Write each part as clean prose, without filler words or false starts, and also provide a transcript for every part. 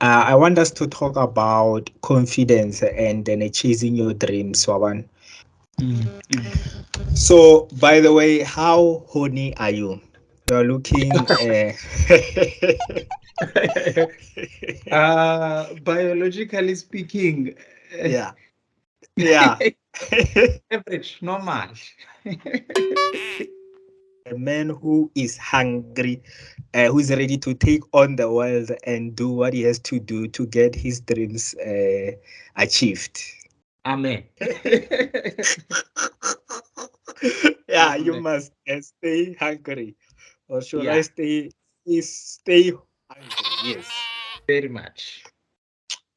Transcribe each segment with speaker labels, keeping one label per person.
Speaker 1: I want us to talk about confidence and then chasing your dreams, Wawan.
Speaker 2: Mm.
Speaker 1: So, by the way, how horny are you? You're looking.
Speaker 2: Biologically speaking,
Speaker 1: Yeah, yeah.
Speaker 2: average, normal.
Speaker 1: A man who is hungry, who is ready to take on the world and do what he has to do to get his dreams achieved.
Speaker 2: Amen.
Speaker 1: Yeah, you
Speaker 2: Amen.
Speaker 1: must stay hungry. Or should I
Speaker 2: Yeah,
Speaker 1: stay hungry? Yes.
Speaker 2: very much.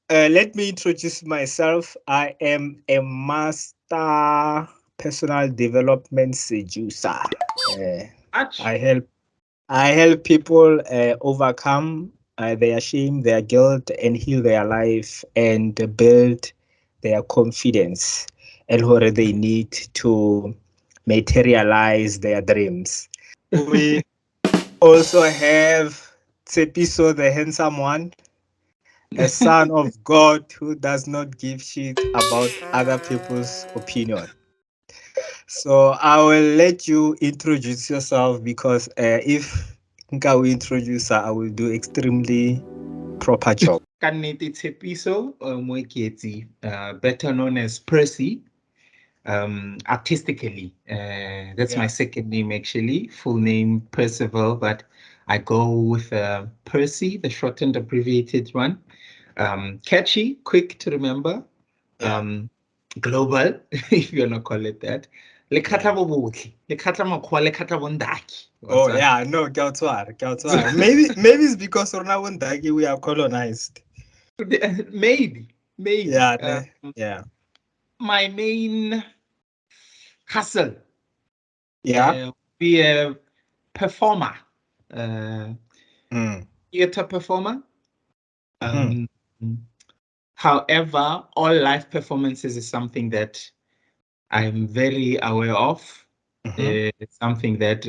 Speaker 1: Let me introduce myself. I am a master personal development seducer. Uh,
Speaker 2: Much.
Speaker 1: I help I help people overcome their shame, their guilt, and heal their life and build their confidence and what they need to materialize their dreams. We also have Tsepiso, the handsome one, a son of God who does not give shit about other people's opinion. So I will let you introduce yourself because if Nka will introduce her, I will do extremely proper job.
Speaker 2: Kannete Tshepiso Moeketsi, better known as Percy, artistically. That's my
Speaker 1: Yeah.
Speaker 2: second name, actually. Full name Percival, but I go with Percy, the shortened, abbreviated one. Catchy, quick to remember,
Speaker 1: Yeah.
Speaker 2: global, if you want to call it that. Le khatla
Speaker 1: Yeah.
Speaker 2: bo botle, le khatla makgwa, le khatla bondaki.
Speaker 1: Oh
Speaker 2: What's that?
Speaker 1: yeah, no, Kautuar. Maybe it's because Rona Wundagi we are colonized.
Speaker 2: Maybe, maybe.
Speaker 1: Yeah, ne? Yeah.
Speaker 2: My main hustle,
Speaker 1: Yeah.
Speaker 2: be a performer, uh,
Speaker 1: Mm.
Speaker 2: theater performer.
Speaker 1: Mm-hmm.
Speaker 2: Um, However, all live performances is something that I'm very aware of.
Speaker 1: Mm-hmm.
Speaker 2: It's something that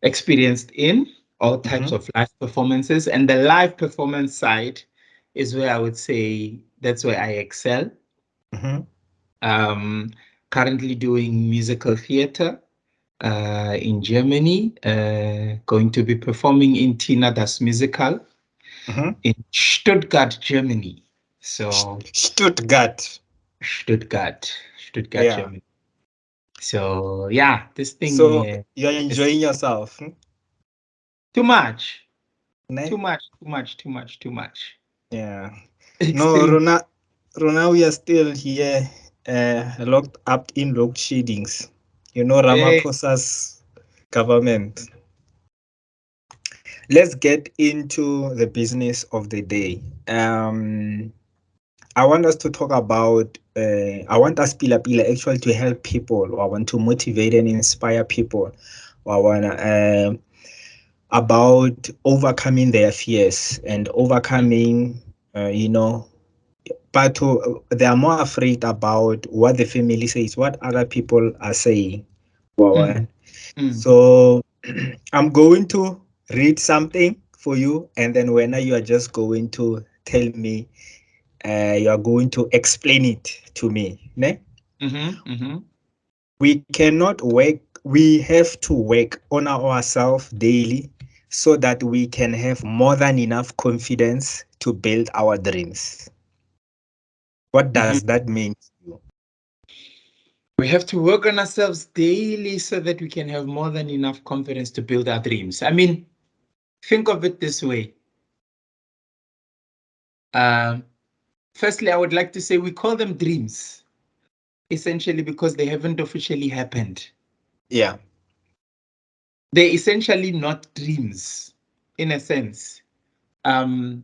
Speaker 2: experienced in all types
Speaker 1: Mm-hmm.
Speaker 2: of live performances, and the live performance side is where I would say that's where I excel.
Speaker 1: Mm-hmm.
Speaker 2: Um, Currently doing musical theater in Germany, going to be performing in Tina Das Musical
Speaker 1: Mm-hmm.
Speaker 2: in Stuttgart, Germany. So
Speaker 1: Stuttgart.
Speaker 2: Stuttgart, Stuttgart,
Speaker 1: Yeah.
Speaker 2: Germany. So yeah, this thing
Speaker 1: So you're
Speaker 2: is
Speaker 1: enjoying yourself.
Speaker 2: too much,
Speaker 1: Ne?
Speaker 2: too much, too much, too much, too much.
Speaker 1: Yeah. No,
Speaker 2: Extreme.
Speaker 1: Rona, we are still here, locked up in load sheddings. You know,
Speaker 2: Eh,
Speaker 1: Ramaphosa's government. Let's get into the business of the day. I want us to talk about, I want us Pila actually to help people, or I want to motivate and inspire people, or I want to, about overcoming their fears and overcoming, you know, but they are more afraid about what the family says, what other people are saying.
Speaker 2: mm,
Speaker 1: Wow.
Speaker 2: mm.
Speaker 1: So I'm going to read something for you, and then when you are just going to tell me, you are going to explain it to me. Ne?
Speaker 2: Mm-hmm, mm-hmm.
Speaker 1: We cannot work, we have to work on ourselves daily so that we can have more than enough confidence to build our dreams. What
Speaker 2: Mm-hmm.
Speaker 1: does that mean to you?
Speaker 2: We have to work on ourselves daily so that we can have more than enough confidence to build our dreams. I mean, think of it this way. Um, Firstly, I would like to say we call them dreams, essentially because they haven't officially happened.
Speaker 1: Yeah.
Speaker 2: They're essentially not dreams, in a sense. Um,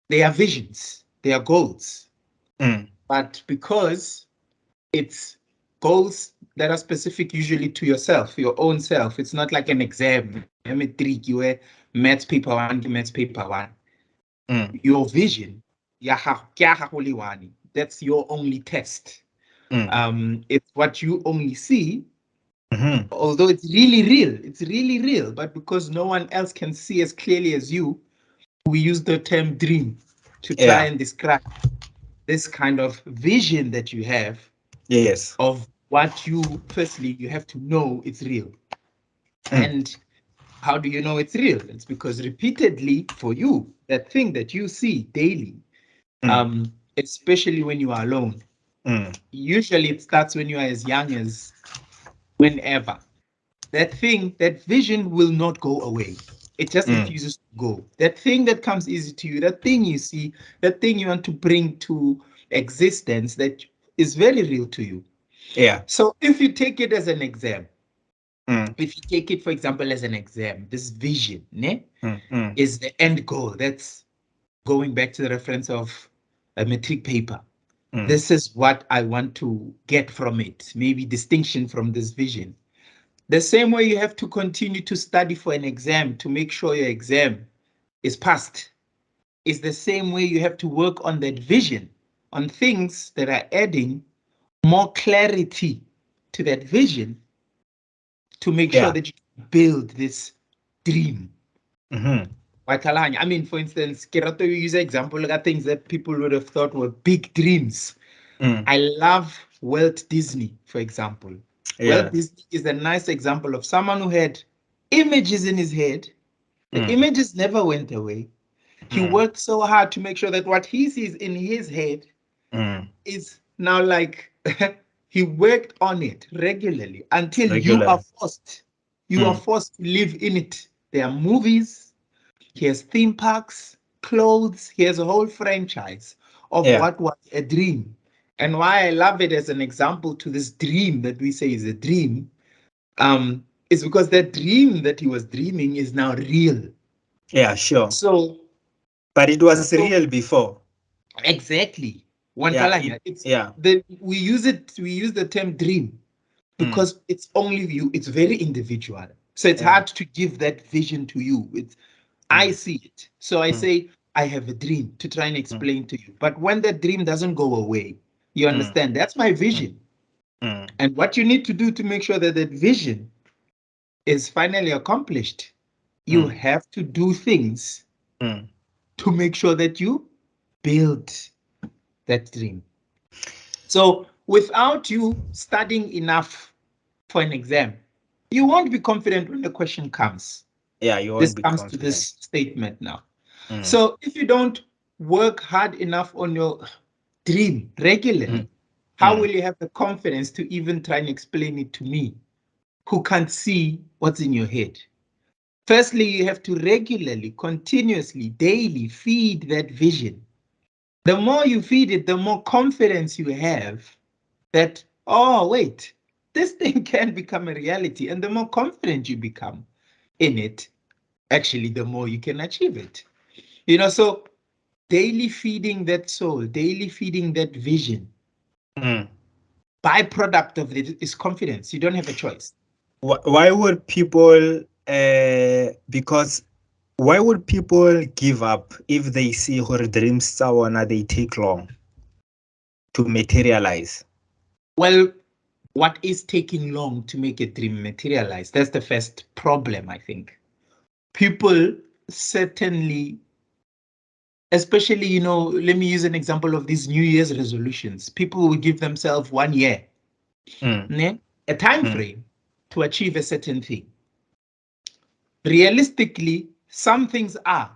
Speaker 2: they are visions, they are goals.
Speaker 1: Mm.
Speaker 2: But because it's goals that are specific usually to yourself, your own self, it's not like an exam, metric, you were maths paper one, maths paper one.
Speaker 1: Mm.
Speaker 2: Your vision, that's your only test.
Speaker 1: Mm.
Speaker 2: It's what you only see, Although it's really real, but because no one else can see as clearly as you, we use the term dream to try and describe this kind of vision that you have.
Speaker 1: Yes.
Speaker 2: Of what you, firstly, you have to know it's real. And how do you know it's real? It's because repeatedly for you, that thing that you see daily, especially when you are alone, usually it starts when you are as young as whenever. That thing, that vision will not go away. It just refuses to go. That thing that comes easy to you, that thing you see, that thing you want to bring to existence that is very real to you.
Speaker 1: Yeah.
Speaker 2: So if you take it as an exam, if you take it, for example, as an exam, this vision is the end goal. That's going back to the reference of a matric paper. This is what I want to get from it, maybe distinction from this vision. The same way you have to continue to study for an exam to make sure your exam is passed, is the same way you have to work on that vision, on things that are adding more clarity to that vision to make sure that you build this dream. I mean, for instance, Kirato, you use an example of things that people would have thought were big dreams. I love Walt Disney, for example. Walt Disney is a nice example of someone who had images in his head. The images never went away. He worked so hard to make sure that what he sees in his head is now like he worked on it regularly until you are forced to live in it. There are movies, he has theme parks, clothes, he has a whole franchise of what was a dream. And why I love it as an example to this dream that we say is a dream, is because that dream that he was dreaming is now real.
Speaker 1: Yeah, sure.
Speaker 2: So,
Speaker 1: but it was real before.
Speaker 2: Exactly. We use the term dream because it's only you, it's very individual. So it's hard to give that vision to you. I see it. So I say, I have a dream to try and explain to you. But when that dream doesn't go away, you understand, that's my vision. And what you need to do to make sure that that vision is finally accomplished, you have to do things to make sure that you build that dream. So without you studying enough for an exam, you won't be confident when the question comes.
Speaker 1: Yeah, you won't
Speaker 2: this
Speaker 1: be
Speaker 2: comes
Speaker 1: confident.
Speaker 2: to this statement now. So if you don't work hard enough on your dream regularly, how will you have the confidence to even try and explain it to me, who can't see what's in your head? Firstly, you have to regularly, continuously, daily feed that vision. The more you feed it, the more confidence you have that, oh, wait, this thing can become a reality. And the more confident you become in it, actually, the more you can achieve it. So daily feeding that soul, daily feeding that vision, byproduct of it is confidence. You don't have a choice.
Speaker 1: Why would people, because why would people give up if they see her dreams they take long to materialize?
Speaker 2: Well, what is taking long to make a dream materialize? That's the first problem, I think. People certainly, especially, let me use an example of these New Year's resolutions. People will give themselves 1 year, a time frame to achieve a certain thing. Realistically, some things are,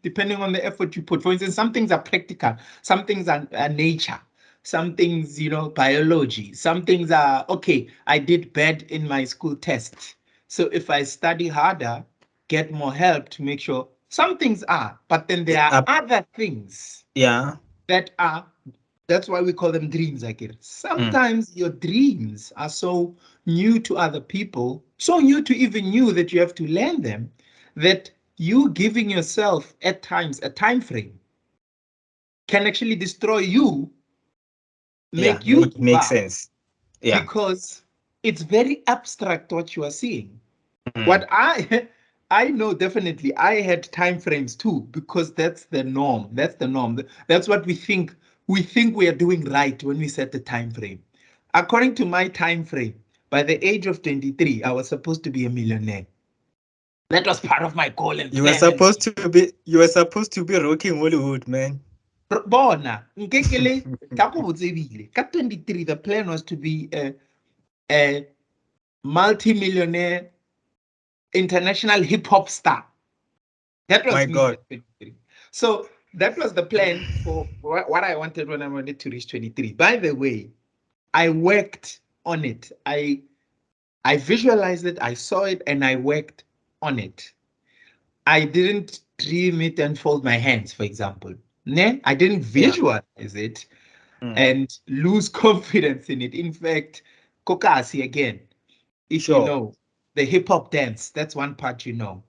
Speaker 2: depending on the effort you put. For instance, some things are practical, some things are nature, some things, biology, some things are, okay, I did bad in my school test. So if I study harder, get more help to make sure, some things are, but then there are other things that are, that's why we call them dreams, I guess. Sometimes your dreams are so new to other people, so new to even you that you have to learn them, that you giving yourself at times a time frame can actually destroy you, make you
Speaker 1: makes sense. Yeah.
Speaker 2: Because it's very abstract what you are seeing. What I know definitely, I had time frames too, because that's the norm. That's the norm. That's what we think. We think we are doing right when we set the time frame. according to my time frame, by the age of 23, I was supposed to be a millionaire. That was part of my goal and
Speaker 1: you were supposed to be rocking Hollywood, man.
Speaker 2: Bona, nkekele, ka 23, the plan was to be a multi-millionaire international hip-hop star. That was
Speaker 1: my
Speaker 2: me
Speaker 1: God.
Speaker 2: at 23. So that was the plan for what I wanted when I wanted to reach 23. By the way, I worked on it. I visualized it, I saw it, and I worked on it. I didn't dream it and fold my hands, for example. I didn't visualize it and lose confidence in it. In fact, Kokasi again, if you know, the hip hop dance, that's one part you know.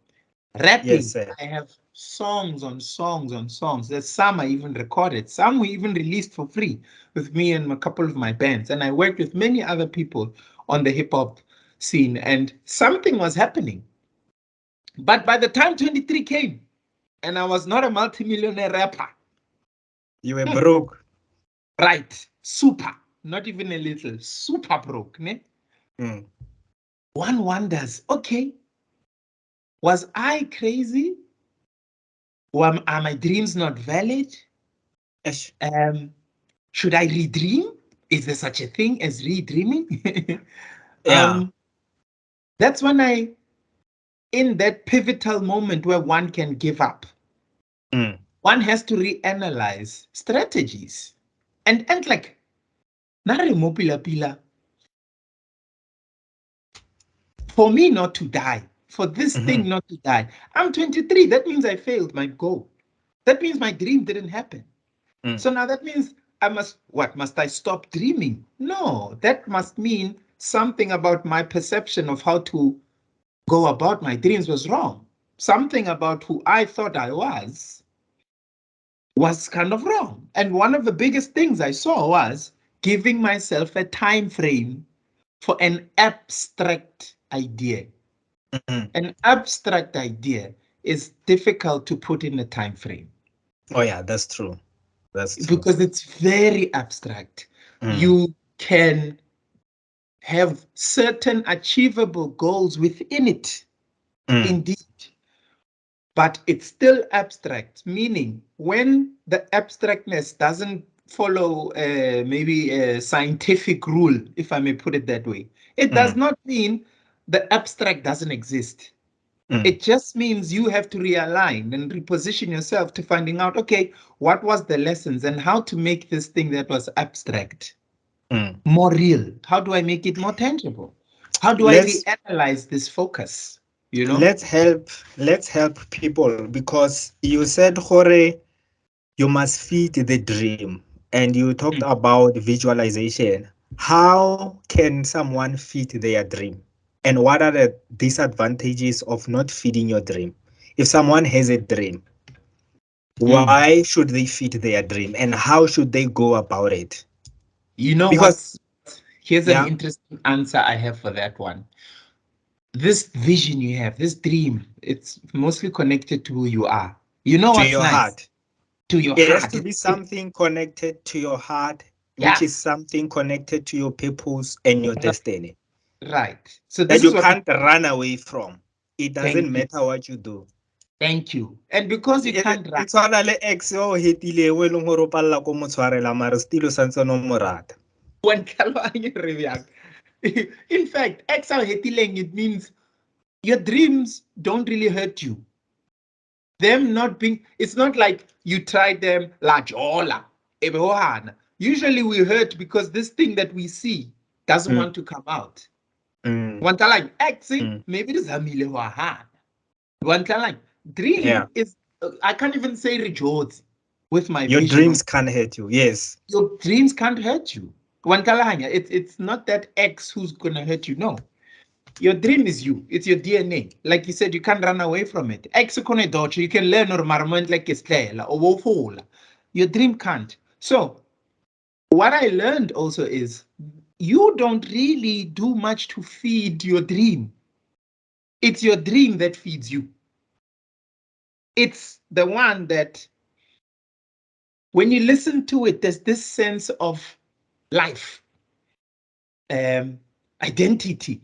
Speaker 2: Rapping,
Speaker 1: yes,
Speaker 2: I have songs on songs on songs. There's some I even recorded, some we even released for free with me and a couple of my bands. And I worked with many other people on the hip hop scene, and something was happening. But by the time 23 came, and I was not a multimillionaire rapper.
Speaker 1: You were broke.
Speaker 2: Right. Super. Not even a little. Super broke. Ne? One wonders, okay, was I crazy? Or are my dreams not valid? Should I redream? Is there such a thing as redreaming? That's when in that pivotal moment where one can give up, one has to reanalyze strategies. And like, for me not to die, for this thing not to die. I'm 23. That means I failed my goal. That means my dream didn't happen. So now that means must I stop dreaming? No, that must mean something about my perception of how to go about my dreams was wrong. Something about who I thought I was kind of wrong. And one of the biggest things I saw was giving myself a time frame for an abstract idea. An abstract idea is difficult to put in a time frame.
Speaker 1: Oh yeah, that's true. That's true.
Speaker 2: Because it's very abstract. You can have certain achievable goals within it, indeed, but it's still abstract, meaning when the abstractness doesn't follow maybe a scientific rule, if I may put it that way, it does not mean the abstract doesn't exist. It just means you have to realign and reposition yourself to finding out, okay, what was the lessons and how to make this thing that was abstract more real? How do I make it more tangible? How do I reanalyze this focus? You know?
Speaker 1: Let's help people, because you said, Jorge, you must feed the dream, and you talked about visualization. How can someone feed their dream? And what are the disadvantages of not feeding your dream? If someone has a dream, why should they feed their dream, and how should they go about it?
Speaker 2: You know what? Here's an interesting answer I have for that one. This vision you have, this dream, it's mostly connected to who you are. You know what's nice?
Speaker 1: Heart.
Speaker 2: To your
Speaker 1: it
Speaker 2: heart.
Speaker 1: Has to be something connected to your heart, which is something connected to your purpose and your destiny.
Speaker 2: Right. So
Speaker 1: this that you can't run away from. It doesn't matter what you do.
Speaker 2: Thank you. And because you can't run.
Speaker 1: It's one le ex o hetileng e leng gore o palla ko mo tshwarela mare still o santse no mo rata.
Speaker 2: In fact, ex o hetileng, it means your dreams don't really hurt you. Them not being, it's not like you tried them la jola. Usually we hurt because this thing that we see doesn't want to come out. One time like acting, maybe this Hamile Wahan. One time like dream is, I can't even say rejoice with my
Speaker 1: your
Speaker 2: vision.
Speaker 1: Dreams can't hurt you. Yes.
Speaker 2: Your dreams can't hurt you. It's not that X who's gonna hurt you. No. Your dream is you. It's your DNA. Like you said, you can't run away from it. You can learn or marmont like or your dream can't. So what I learned also is you don't really do much to feed your dream. It's your dream that feeds you. It's the one that when you listen to it, there's this sense of life. identity,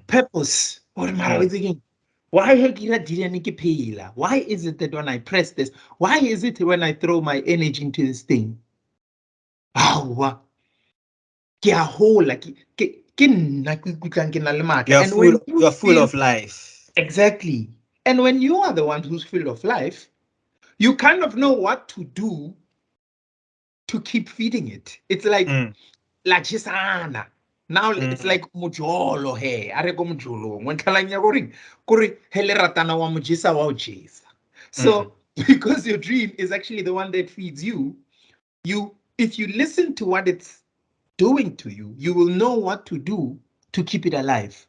Speaker 2: purpose. Why is it that when I press this, why is it when I throw my energy into this thing? You're
Speaker 1: full of life.
Speaker 2: Exactly. And when you are the one who's full of life, you kind of know what to do to keep feeding it. It's like Jisana. Now it's like mujolo he. Areko mujolo. When kalanya kuri hele ratana wa mujisa wa ujisa. So because your dream is actually the one that feeds you, if you listen to what it's doing to you, you will know what to do to keep it alive.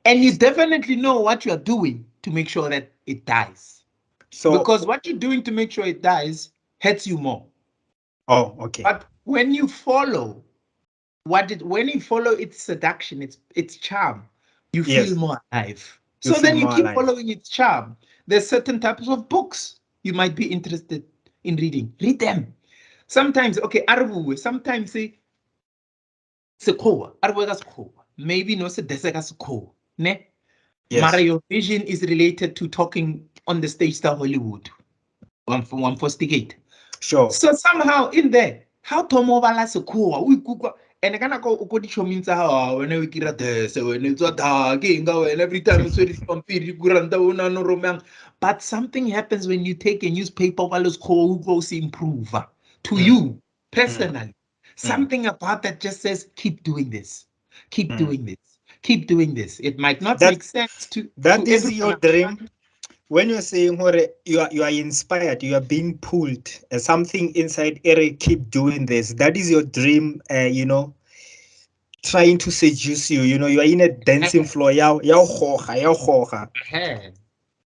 Speaker 2: And you definitely know what you're doing to make sure that it dies. So, because what you're doing to make sure it dies hurts you more.
Speaker 1: Oh, okay.
Speaker 2: But when you follow when you follow its seduction, its charm, you feel more alive. So then you keep following its charm. There's certain types of books you might be interested in reading. Read them. Sometimes, okay, sometimes say maybe no ne? Yes. Mara, your vision is related to talking on the stage to Hollywood. One for Stigate. Sure. So somehow in there, how to mobile and I can go show means how when we get this, when it's and every time it's very confused, but something happens when you take a newspaper while it's goes improve to you personally. Something about that just says keep doing this, keep doing this, keep doing this. It might not make sense to
Speaker 1: that is your dream. When you're saying you are inspired, you are being pulled, something inside Eric, keep doing this. That is your dream, trying to seduce you. You are in a dancing floor.
Speaker 2: That's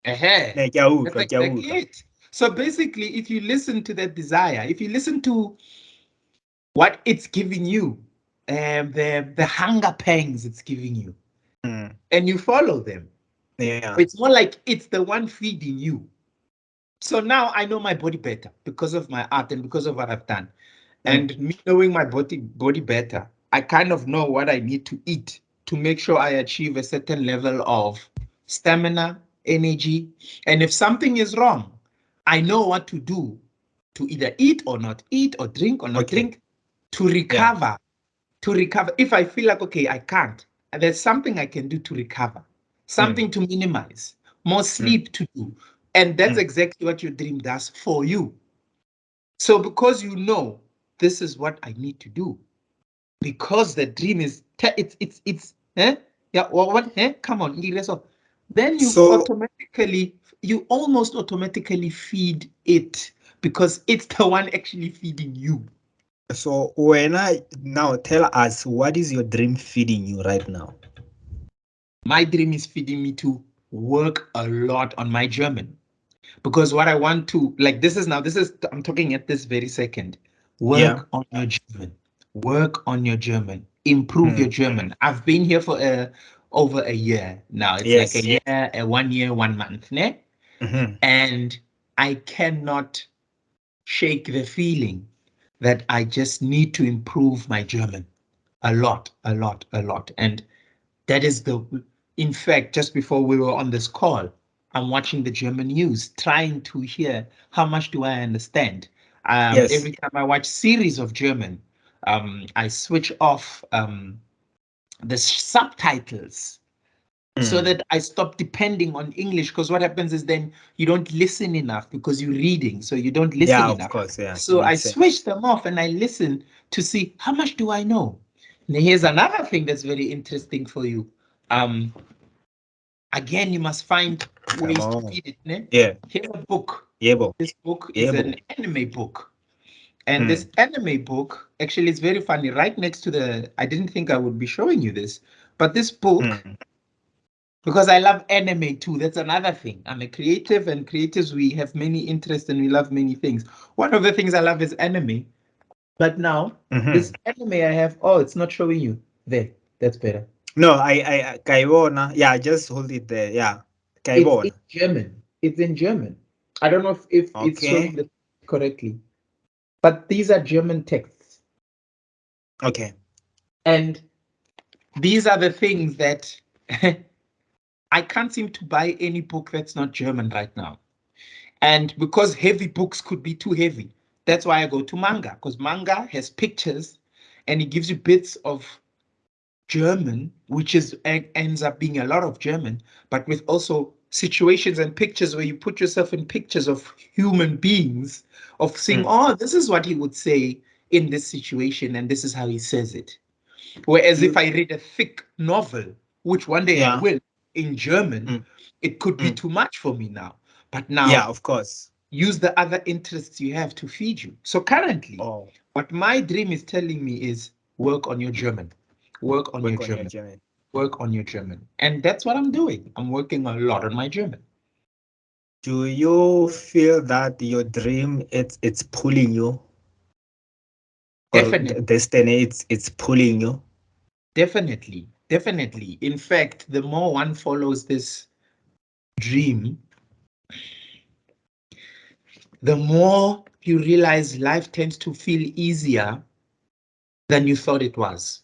Speaker 2: exactly it. So basically, if you listen to that desire, if you listen to what it's giving you, the hunger pangs it's giving you, and you follow them, it's more like it's the one feeding you. So now I know my body better because of my art and because of what I've done. And me knowing my body better, I kind of know what I need to eat to make sure I achieve a certain level of stamina, energy. And if something is wrong, I know what to do to either eat or not eat or drink or not drink to recover. Yeah. To recover. If I feel like, okay, I can't, there's something I can do to recover, something to minimize, more sleep to do. And that's exactly what your dream does for you. So because you know this is what I need to do, because the dream is come on, then you almost automatically feed it because it's the one actually feeding you.
Speaker 1: So now tell us, what is your dream feeding you right now?
Speaker 2: My dream is feeding me to work a lot on my German, because what I want to, like, I'm talking at this very second. Work on your German. Work on your German. Improve your German. I've been here for over a year now. It's like a year, 1 year, 1 month, ne? And I cannot shake the feeling that I just need to improve my German a lot. And that is in fact, just before we were on this call, I'm watching the German news, trying to hear how much do I understand. Every time I watch series of German, I switch off the subtitles so that I stop depending on English, because what happens is then you don't listen enough because you're reading, so you don't listen enough.
Speaker 1: Of course, yeah.
Speaker 2: So I switch them off and I listen to see how much do I know. Now here's another thing that's very interesting for you. Again, you must find ways to feed it. Ne?
Speaker 1: Yeah.
Speaker 2: Here's a book. This book is an anime book. And this anime book, actually, it's very funny. Right next to I didn't think I would be showing you this, but this book, because I love anime too. That's another thing. I'm a creative, and creatives, we have many interests and we love many things. One of the things I love is anime. But now, this anime I have, it's not showing you. There, that's better.
Speaker 1: No, I Kaibona. Yeah, just hold it there. Yeah.
Speaker 2: Kaibona. It's in German. It's in German. I don't know if it's showing it correctly. But these are German texts.
Speaker 1: Okay.
Speaker 2: And these are the things that I can't seem to buy any book that's not German right now. And because heavy books could be too heavy, that's why I go to manga, because manga has pictures and it gives you bits of German, which ends up being a lot of German, but with also situations and pictures where you put yourself in pictures of human beings, of saying, oh, this is what he would say in this situation, and this is how he says it. Whereas if I read a thick novel, which one day I will, in German, it could be too much for me now. But now,
Speaker 1: of course,
Speaker 2: use the other interests you have to feed you. So currently, what my dream is telling me is work on your German. Work on your German. Work on your German. And that's what I'm doing. I'm working a lot on my German.
Speaker 1: Do you feel that your dream it's pulling you?
Speaker 2: Definitely.
Speaker 1: Destiny it's pulling you?
Speaker 2: Definitely. Definitely. In fact, the more one follows this dream, the more you realize life tends to feel easier than you thought it was.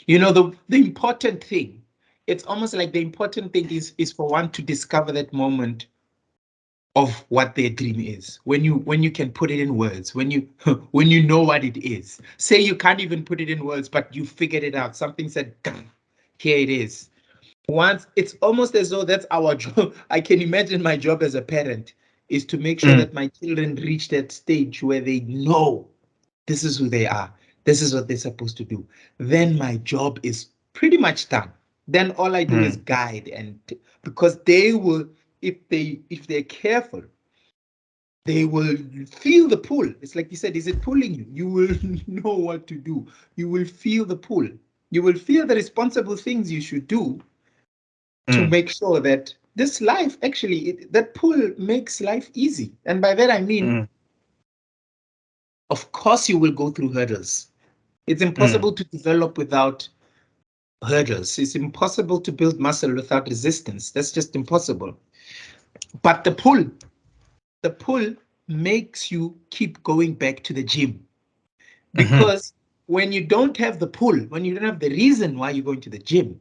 Speaker 2: You know, the important thing, it's almost like the important thing is for one to discover that moment of what their dream is. When you can put it in words, when you when you know what it is. Say you can't even put it in words, but you figured it out. Something said, here it is. Once it's almost as though that's our job. I can imagine my job as a parent is to make sure that my children reach that stage where they know this is who they are. This is what they're supposed to do. Then my job is pretty much done. Then all I do is guide, and because they will, if they're careful, they will feel the pull. It's like you said, is it pulling you? You will know what to do. You will feel the pull. You will feel the responsible things you should do to make sure that this life, actually, that pull makes life easy. And by that I mean, of course you will go through hurdles. It's impossible to develop without hurdles. It's impossible to build muscle without resistance. That's just impossible. But the pull makes you keep going back to the gym. Because when you don't have the pull, when you don't have the reason why you're going to the gym,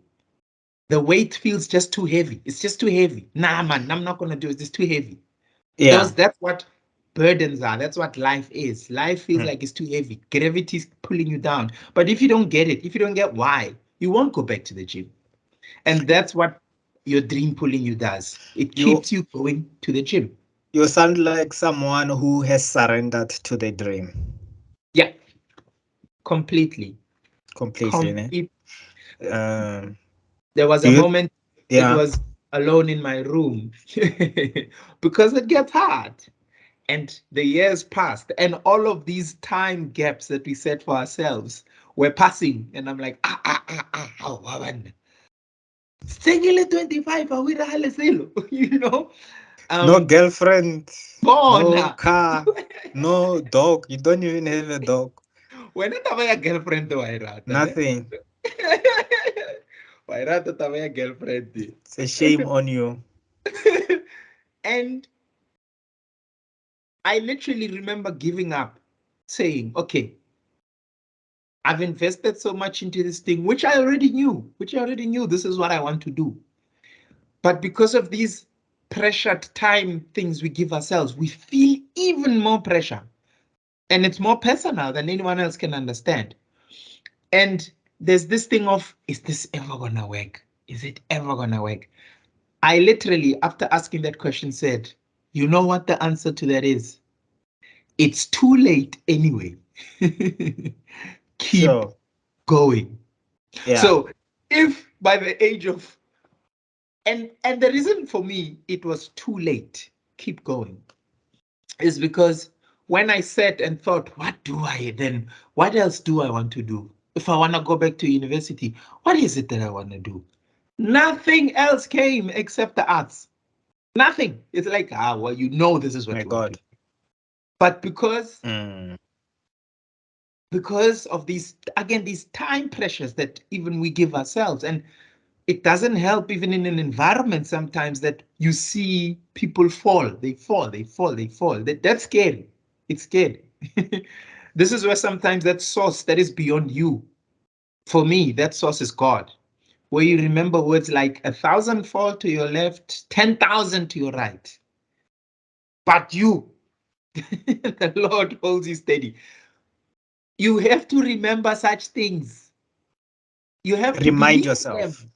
Speaker 2: the weight feels just too heavy. It's just too heavy. Nah, man, I'm not going to do it. It's too heavy. Yeah. That's what burdens are. That's what life is. Life feels like it's too heavy. Gravity is pulling you down. But if you don't get it, if you don't get why, you won't go back to the gym. And that's what your dream pulling you does. It keeps you going to the gym.
Speaker 1: You sound like someone who has surrendered to the dream.
Speaker 2: Yeah. Completely.
Speaker 1: Completely.
Speaker 2: There was a moment it was alone in my room because it gets hard. And the years passed, and all of these time gaps that we set for ourselves were passing. And I'm like, Single 25, you know?
Speaker 1: No girlfriend, no car,
Speaker 2: no
Speaker 1: no dog. You don't even have a dog.
Speaker 2: When I a girlfriend,
Speaker 1: nothing.
Speaker 2: Girlfriend.
Speaker 1: It's a shame on you.
Speaker 2: And I literally remember giving up, saying, okay, I've invested so much into this thing, which I already knew, this is what I want to do. But because of these pressured time things we give ourselves, we feel even more pressure. And it's more personal than anyone else can understand. And there's this thing of, is this ever gonna work? Is it ever gonna work? I literally, after asking that question, said, you know what the answer to that is? It's too late anyway. Keep going. Yeah. So if by the age of, and the reason for me it was too late, keep going, is because when I sat and thought, what else do I want to do? If I want to go back to university, what is it that I want to do? Nothing else came except the arts. Nothing. It's like, well, you know, this is what you want to do. But because of these, again, these time pressures that even we give ourselves, and it doesn't help even in an environment sometimes that you see people fall. That's scary. It's scary. This is where sometimes that source that is beyond you For me, that source is God, where you remember words like 1,000 fall to your left, 10,000 to your right. But you, the Lord holds you steady. You have to remember such things. You have to
Speaker 1: Remind
Speaker 2: believe
Speaker 1: yourself
Speaker 2: them.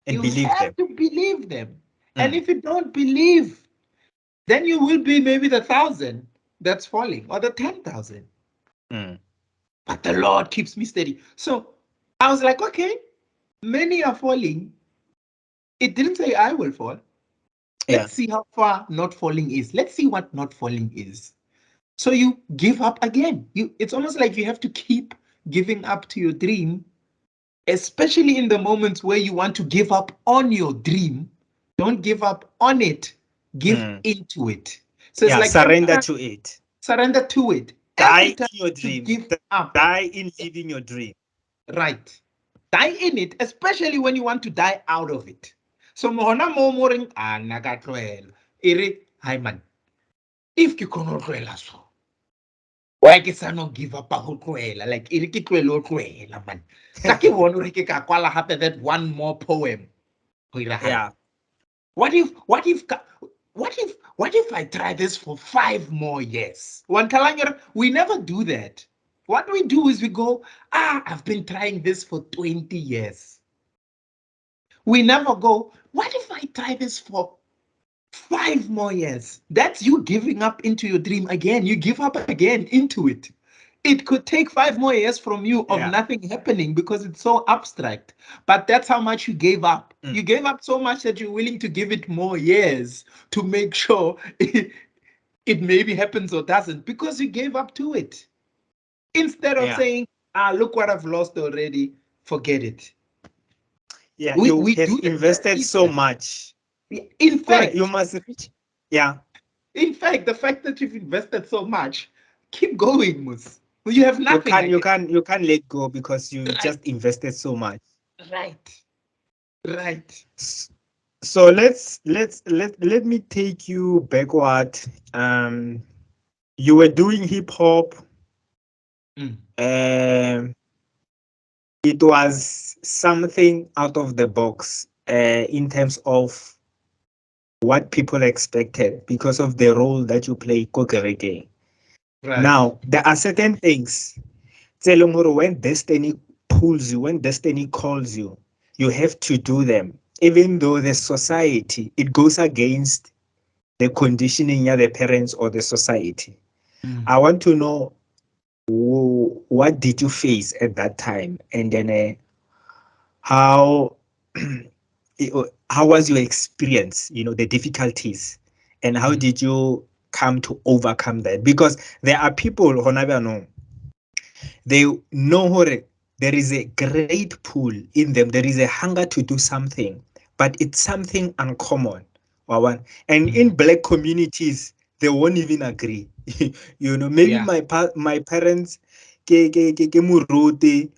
Speaker 1: and
Speaker 2: You
Speaker 1: believe them.
Speaker 2: have to believe them. And if you don't believe, then you will be maybe the 1,000 that's falling or the 10,000. But the Lord keeps me steady. So I was like, okay, many are falling. It didn't say I will fall. Let's see how far not falling is. Let's see what not falling is. So you give up again. It's almost like you have to keep giving up to your dream, especially in the moments where you want to give up on your dream. Don't give up on it. Give into it. So it's like
Speaker 1: surrender to it.
Speaker 2: Surrender to it.
Speaker 1: Die
Speaker 2: Every
Speaker 1: in
Speaker 2: time
Speaker 1: your
Speaker 2: you
Speaker 1: dream.
Speaker 2: give up.
Speaker 1: Die in living your dream.
Speaker 2: Right. Die in it, especially when you want to die out of it. So mohona mo moring nagatlwela. Ere, hi man. If you cannot tloela so, why ke sa no give up go tloela? Like ere ke tloela o tloela man. Ka ke bone re ke ka kwala hape that one more poem.
Speaker 1: Yeah.
Speaker 2: What if I try this for 5 more years? We never do that. What we do is we go, I've been trying this for 20 years. We never go, what if I try this for 5 more years? That's you giving up into your dream again. You give up again into it. It could take 5 more years from you of nothing happening because it's so abstract. But that's how much you gave up. You gave up so much that you're willing to give it more years to make sure it maybe happens or doesn't, because you gave up to it. Instead of saying, look what I've lost already, forget it.
Speaker 1: Yeah, you have invested so much.
Speaker 2: In fact,
Speaker 1: you must reach. Yeah.
Speaker 2: In fact, the fact that you've invested so much, keep going, Mus. You have nothing.
Speaker 1: You can't let go because you just invested so much.
Speaker 2: Right.
Speaker 1: So let me take you backward. You were doing hip hop. It was something out of the box in terms of what people expected because of the role that you play Kokereke. Right. Now, there are certain things. When destiny pulls you, when destiny calls you, you have to do them. Even though the society, it goes against the conditioning of the parents or the society. I want to know, what did you face at that time? And then how was your experience, the difficulties, and how did you come to overcome that? Because there are people who they know there is a great pull in them, there is a hunger to do something, but it's something uncommon. And in Black communities, they won't even agree. Maybe my parents muruti,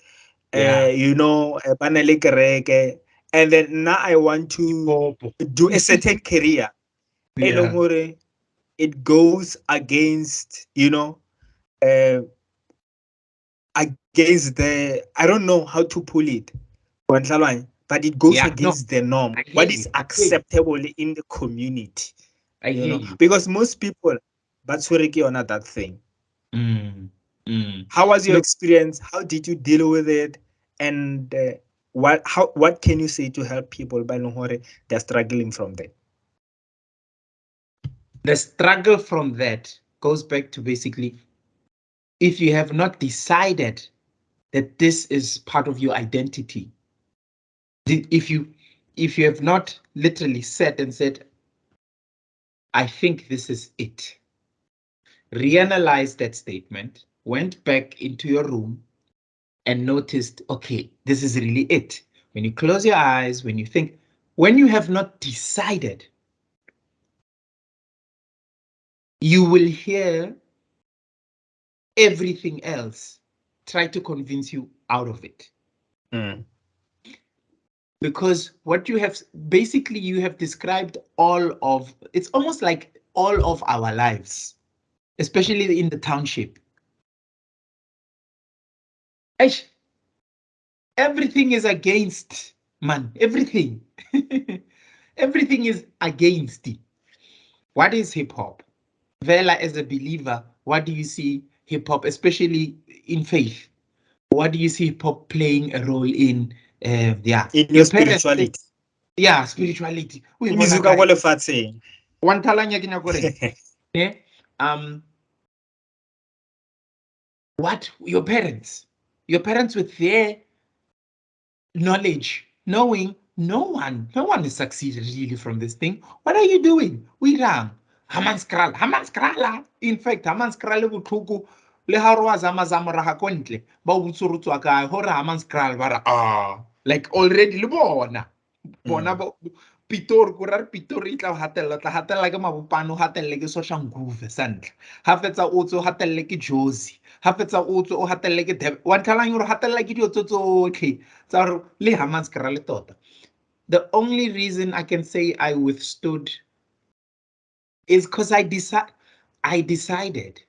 Speaker 1: and then now I want to do a certain career. It goes against, against I don't know how to pull it, but it goes against the norm. What is acceptable in the community?
Speaker 2: I hear you.
Speaker 1: Because most people, that's where on that thing. How was your experience? How did you deal with it? And what can you say to help people by they're struggling from that?
Speaker 2: The struggle from that goes back to basically, if you have not decided that this is part of your identity, if you have not literally sat and said, I think this is it, reanalyze that statement, went back into your room and noticed, okay, this is really it. When you close your eyes, when you think, when you have not decided, you will hear everything else try to convince you out of it. Because what you have, basically you have described all of, it's almost like all of our lives, especially in the township. everything is against, man. Everything. Everything is against. What is hip hop? Vela, as a believer, what do you see hip hop, especially in faith? What do you see hip hop playing a role in?
Speaker 1: In your spirituality.
Speaker 2: Yeah, spirituality. We
Speaker 1: One
Speaker 2: talanya kina gore. What your parents with their knowledge, knowing no one has succeeded really from this thing. What are you doing? We rang. Haman skrala. In fact, Haman skrala buthuku le ha ro zama zama ra go ntle ba butsurutswa ka hore Haman skral ba like already le bona Pitor kurar Pitor itla hatella ke mabopano hatelle ke social groove santle ha fetsa otso hatelle ke Josie ha fetsa otso o hatelle ke Deb wa tlhalang hore hatella ke dio tsotlhe tsa le Hamans kra le tota. The only reason I can say I withstood is because I decided.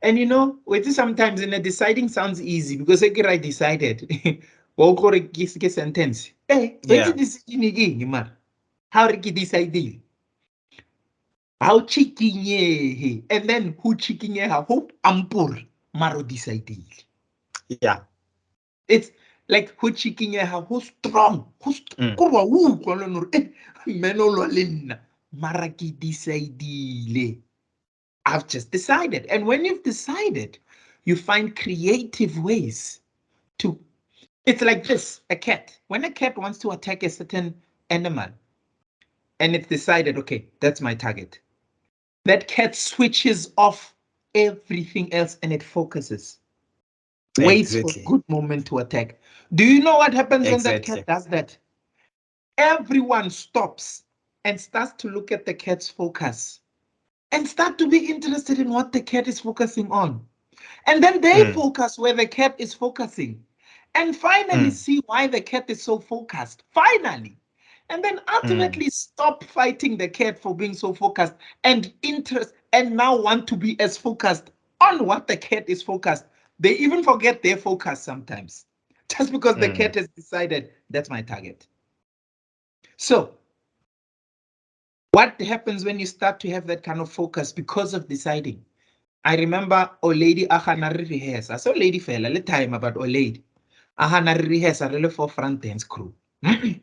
Speaker 2: And you know, sometimes in a deciding sounds easy because I decided. Wa go re ke sentence. Wetse decision ke man. How re ke decide? How chikinye and then who chikinye who ampur maro decide.
Speaker 1: Yeah.
Speaker 2: It's like who chikinye who strong kurwa wu kwalo no menolo lenna mara ke decide. I've just decided. And when you've decided, you find creative ways to. It's like this, a cat. When a cat wants to attack a certain animal, and it's decided, okay, that's my target. That cat switches off everything else and it focuses. Waits for a good moment to attack. Do you know what happens when that cat does that? Everyone stops and starts to look at the cat's focus and start to be interested in what the cat is focusing on. And then they focus where the cat is focusing and finally see why the cat is so focused. Finally. And then ultimately stop fighting the cat for being so focused and now want to be as focused on what the cat is focused. They even forget their focus sometimes just because the cat has decided that's my target. So what happens when you start to have that kind of focus because of deciding? I remember Lady Ahana rehearse. I saw Lady fella le time about Lady Ahana rehearse really for front dance crew. In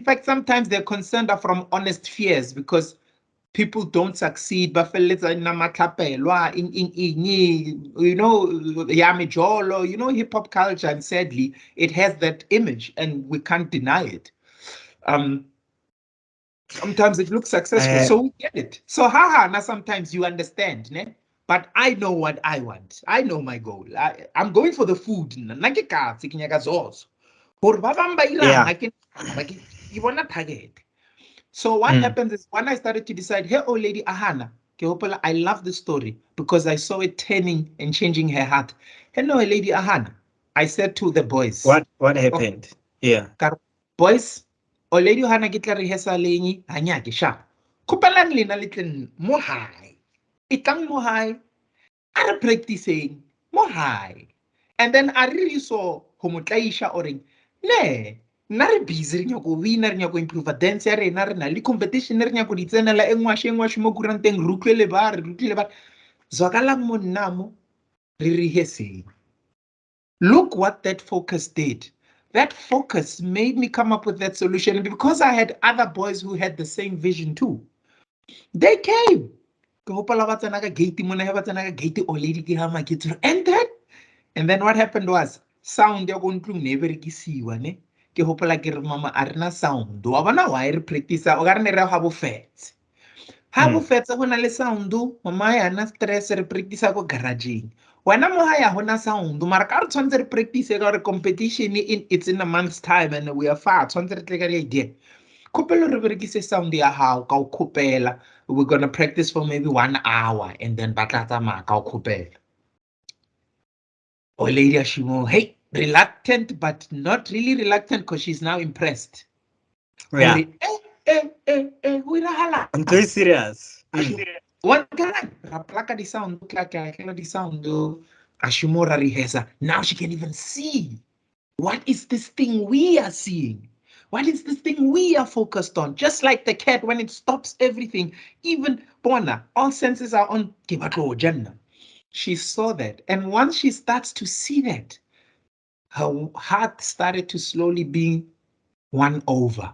Speaker 2: fact, sometimes they're concerned from honest fears because people don't succeed. But you know, hip hop culture, and sadly, it has that image, and we can't deny it. Sometimes it looks successful, so we get it. So now sometimes you understand, ne? But I know what I want. I know my goal. I'm going for the food. You want to target. So what happens is when I started to decide, hey, Lady Ahana, I love the story because I saw it turning and changing her heart. Hello, Lady Ahana. I said to the boys.
Speaker 1: What happened? Yeah.
Speaker 2: Boys, Lady Ahana kitla rehearsa lengi hanyake sharp. Kupalang lina little more high. Itang more high. Are practicing more high. And then I really saw homotlaisha oring. Ne. Nare busy nya go win nya go improve dance ya rena re na le competition nya go ditsena la engwashe mo kuranteng rutlele ba zwakala monnamo re rehearsing. Look what that focus did. That focus made me come up with that solution. And because I had other boys who had the same vision too, they came. And then what happened was sound ya go ntlung ne berekisiwa ne ke hopola ke re mama a rena sound wa bona wa re practice o ka re ne re ha bo fetse go na le sound mama ya na stress re practice go garaging wena mo ha ya hona sound mara ka re tshwantse re practice ka re competition it's in a month's time and we are far tshwantse re tle ka idea khopelo re berekise sound ya hao ka o khopela we're going to practice for maybe 1 hour and then ba tla tsamaya ka o khopela. Lady Ashimo, hey, reluctant, but not really reluctant because she's now impressed.
Speaker 1: Yeah.
Speaker 2: I'm
Speaker 1: very serious.
Speaker 2: What can I? Plaka the sound, the sound. Ashimora rehearsa. Now she can even see. What is this thing we are seeing? What is this thing we are focused on? Just like the cat, when it stops everything, even Bona, all senses are on Kibato Jannah. She saw that. And once she starts to see that, her heart started to slowly be won over.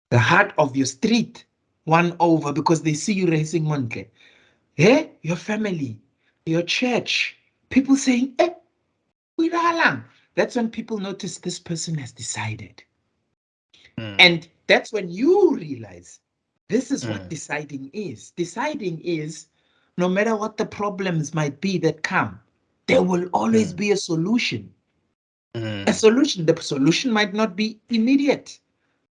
Speaker 2: The heart of your street won over because they see you raising Monte. Hey, your family, your church, people saying, eh, that's when people notice this person has decided. And that's when you realize this is what deciding is. Deciding is no matter what the problems might be that come, there will always be a solution. A solution. The solution might not be immediate.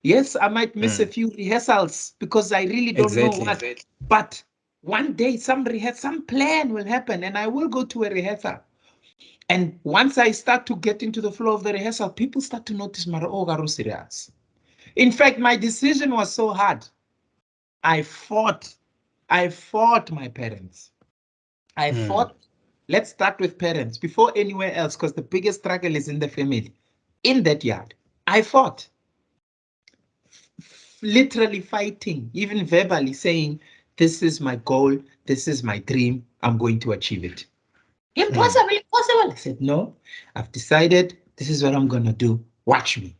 Speaker 2: Yes, I might miss a few rehearsals because I really don't know what. But one day some plan will happen and I will go to a rehearsal. And once I start to get into the flow of the rehearsal, people start to notice Maro serious. In fact, my decision was so hard. I fought my parents. I fought. Let's start with parents before anywhere else, because the biggest struggle is in the family. In that yard, I fought. Literally fighting, even verbally saying, this is my goal, this is my dream, I'm going to achieve it. Impossible, impossible. I said, no, I've decided this is what I'm going to do. Watch me.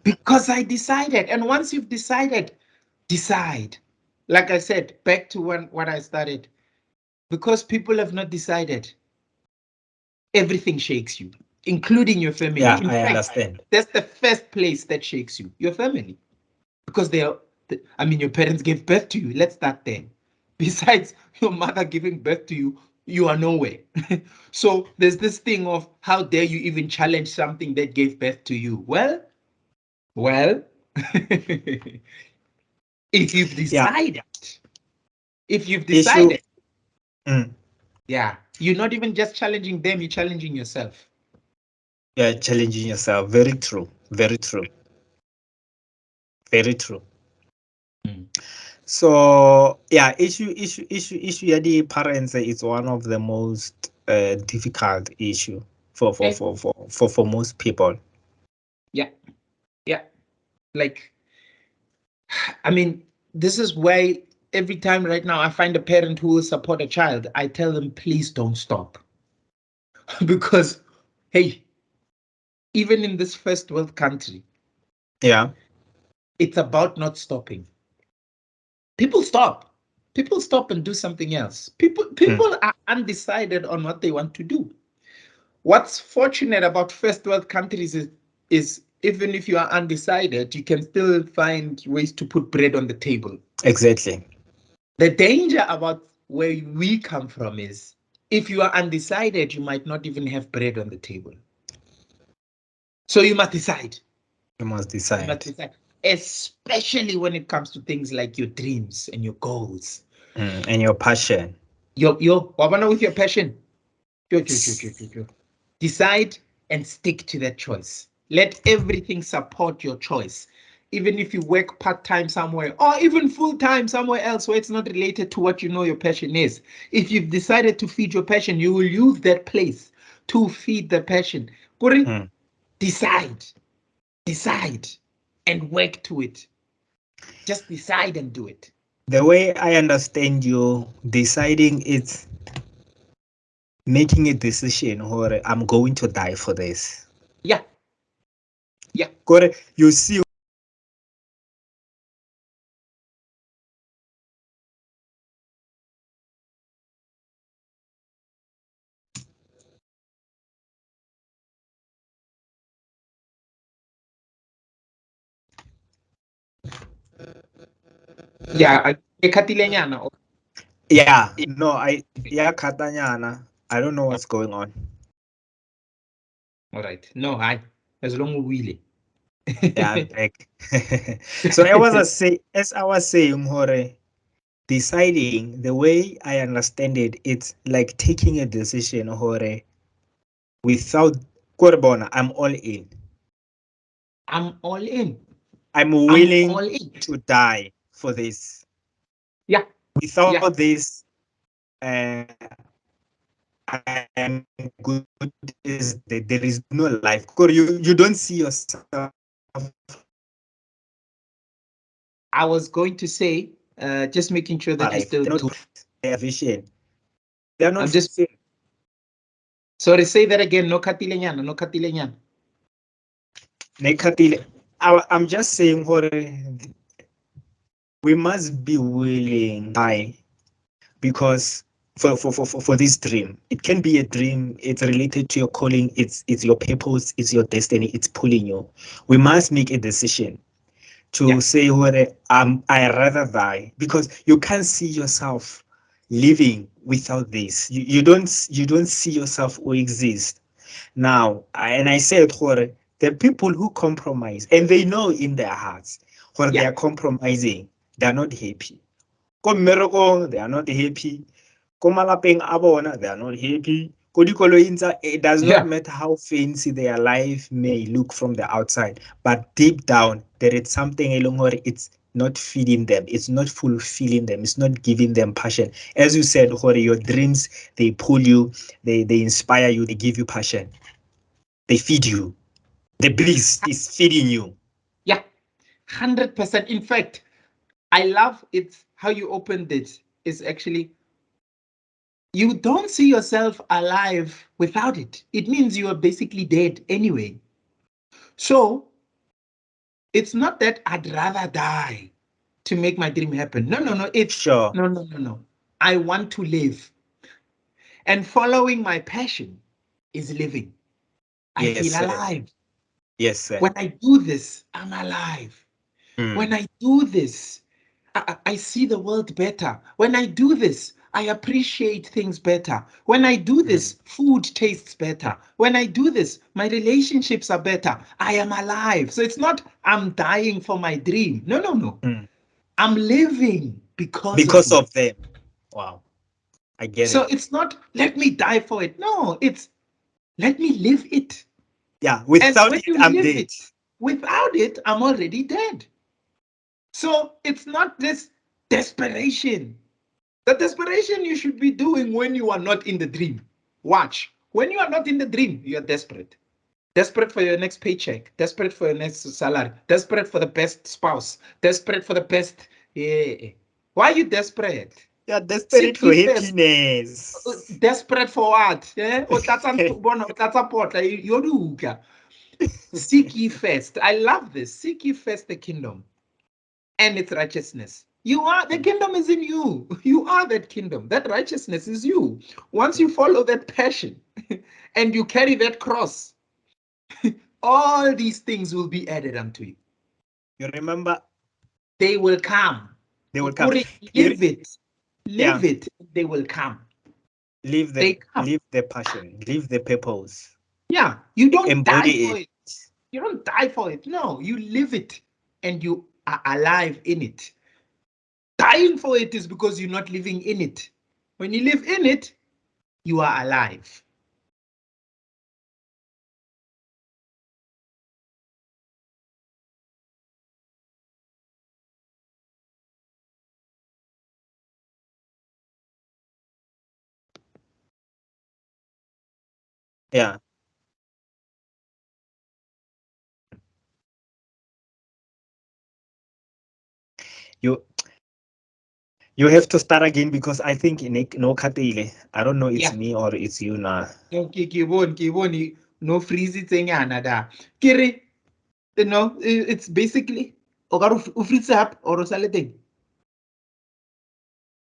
Speaker 2: Because I decided. And once you've decided, decide. Like I said, back to what I started. Because people have not decided, everything shakes you, including your family.
Speaker 1: Yeah, I understand.
Speaker 2: That's the first place that shakes you, your family. Because your parents gave birth to you. Let's start there. Besides your mother giving birth to you, you are nowhere. So there's this thing of how dare you even challenge something that gave birth to you? Well, if you've decided, yeah, you're not even just challenging them, you're challenging yourself.
Speaker 1: Yeah, challenging yourself. Very true. Very true. Very true. So yeah, issue yeah, the parents is one of the most difficult issue for most people.
Speaker 2: Yeah. Like, I mean, this is why every time right now I find a parent who will support a child, I tell them, please don't stop. Because, hey, even in this first world country,
Speaker 1: yeah,
Speaker 2: it's about not stopping. People stop and do something else. People are undecided on what they want to do. What's fortunate about first world countries is even if you are undecided, you can still find ways to put bread on the table.
Speaker 1: Exactly.
Speaker 2: The danger about where we come from is if you are undecided, you might not even have bread on the table. So you must decide.
Speaker 1: You must decide.
Speaker 2: Especially when it comes to things like your dreams and your goals.
Speaker 1: And your passion.
Speaker 2: With your passion. Decide and stick to that choice. Let everything support your choice. Even if you work part-time somewhere or even full-time somewhere else where it's not related to what you know your passion is. If you've decided to feed your passion, you will use that place to feed the passion. Decide and work to it. Just decide and do it.
Speaker 1: The way I understand you, deciding is making a decision, or I'm going to die for this.
Speaker 2: Yeah.
Speaker 1: You see.
Speaker 2: Yeah,
Speaker 1: yeah, no, Katanyana. I don't know what's going on.
Speaker 2: All right. No, as long as we
Speaker 1: Yeah, I'm back. So as I was saying, Hore, deciding, the way I understand it, it's like taking a decision, Hore, without Korbona, I'm all in.
Speaker 2: I'm all in.
Speaker 1: I'm willing to die for this.
Speaker 2: Yeah.
Speaker 1: Without this, I am good is that there is no life. Because you don't see yourself.
Speaker 2: I was going to say, just making sure that you still do.
Speaker 1: Their vision. They're not.
Speaker 2: I'm just. Sorry, say that again. No katilenyana, no katilenyana.
Speaker 1: I'm just saying what we must be willing, because for this dream, it can be a dream. It's related to your calling. It's your purpose. It's your destiny. It's pulling you. We must make a decision to say whether I rather die, because you can't see yourself living without this. You don't see yourself or exist. Now, and I said, the people who compromise, and they know in their hearts, where they are compromising, they are not happy. Ko mmerekong, they are not happy. Ko malapeng a bona, they are not happy. Ko dikoloing tsa, it does not matter how fancy their life may look from the outside, but deep down, there is something along where it's not feeding them, it's not fulfilling them, it's not giving them passion. As you said, your dreams, they pull you, they inspire you, they give you passion. They feed you. The beast is feeding you.
Speaker 2: Yeah, 100%. In fact, I love it how you opened it. Is actually, you don't see yourself alive without it. It means you are basically dead anyway. So it's not that I'd rather die to make my dream happen. No. It's
Speaker 1: sure.
Speaker 2: No. I want to live. And following my passion is living. I feel alive.
Speaker 1: Yes, sir.
Speaker 2: When I do this, I'm alive. When I do this, I see the world better. When I do this, I appreciate things better. When I do this, food tastes better. When I do this, my relationships are better. I am alive. So it's not I'm dying for my dream. No. I'm living because
Speaker 1: of them. Wow. I get it.
Speaker 2: So it's not let me die for it. No, it's let me live it.
Speaker 1: Yeah, without it, I'm dead.
Speaker 2: Without it, I'm already dead. So it's not this desperation. The desperation you should be doing when you are not in the dream. Watch. When you are not in the dream, you are desperate. Desperate for your next paycheck. Desperate for your next salary. Desperate for the best spouse. Desperate for the best. Yeah. Why are you desperate?
Speaker 1: You're desperate for happiness.
Speaker 2: Desperate for what? Yeah? Seek ye first. I love this. Seek ye first the kingdom and its righteousness. You are, the kingdom is in you. You are that kingdom. That righteousness is you. Once you follow that passion and you carry that cross, all these things will be added unto you.
Speaker 1: You remember?
Speaker 2: They will come.
Speaker 1: They will come.
Speaker 2: Live it. Live it. They will come.
Speaker 1: Live the passion. Live the purpose.
Speaker 2: Yeah. You don't
Speaker 1: embody
Speaker 2: die for it. You don't die for it. No, you live it and you are alive in it. Dying for it is because you're not living in it. When you live in it, you are alive.
Speaker 1: Yeah. You have to start again because I think no Katile. I don't know it's me or it's you now.
Speaker 2: Okay, no freeze thing da. Kiri, you know, it's basically freeze up or something.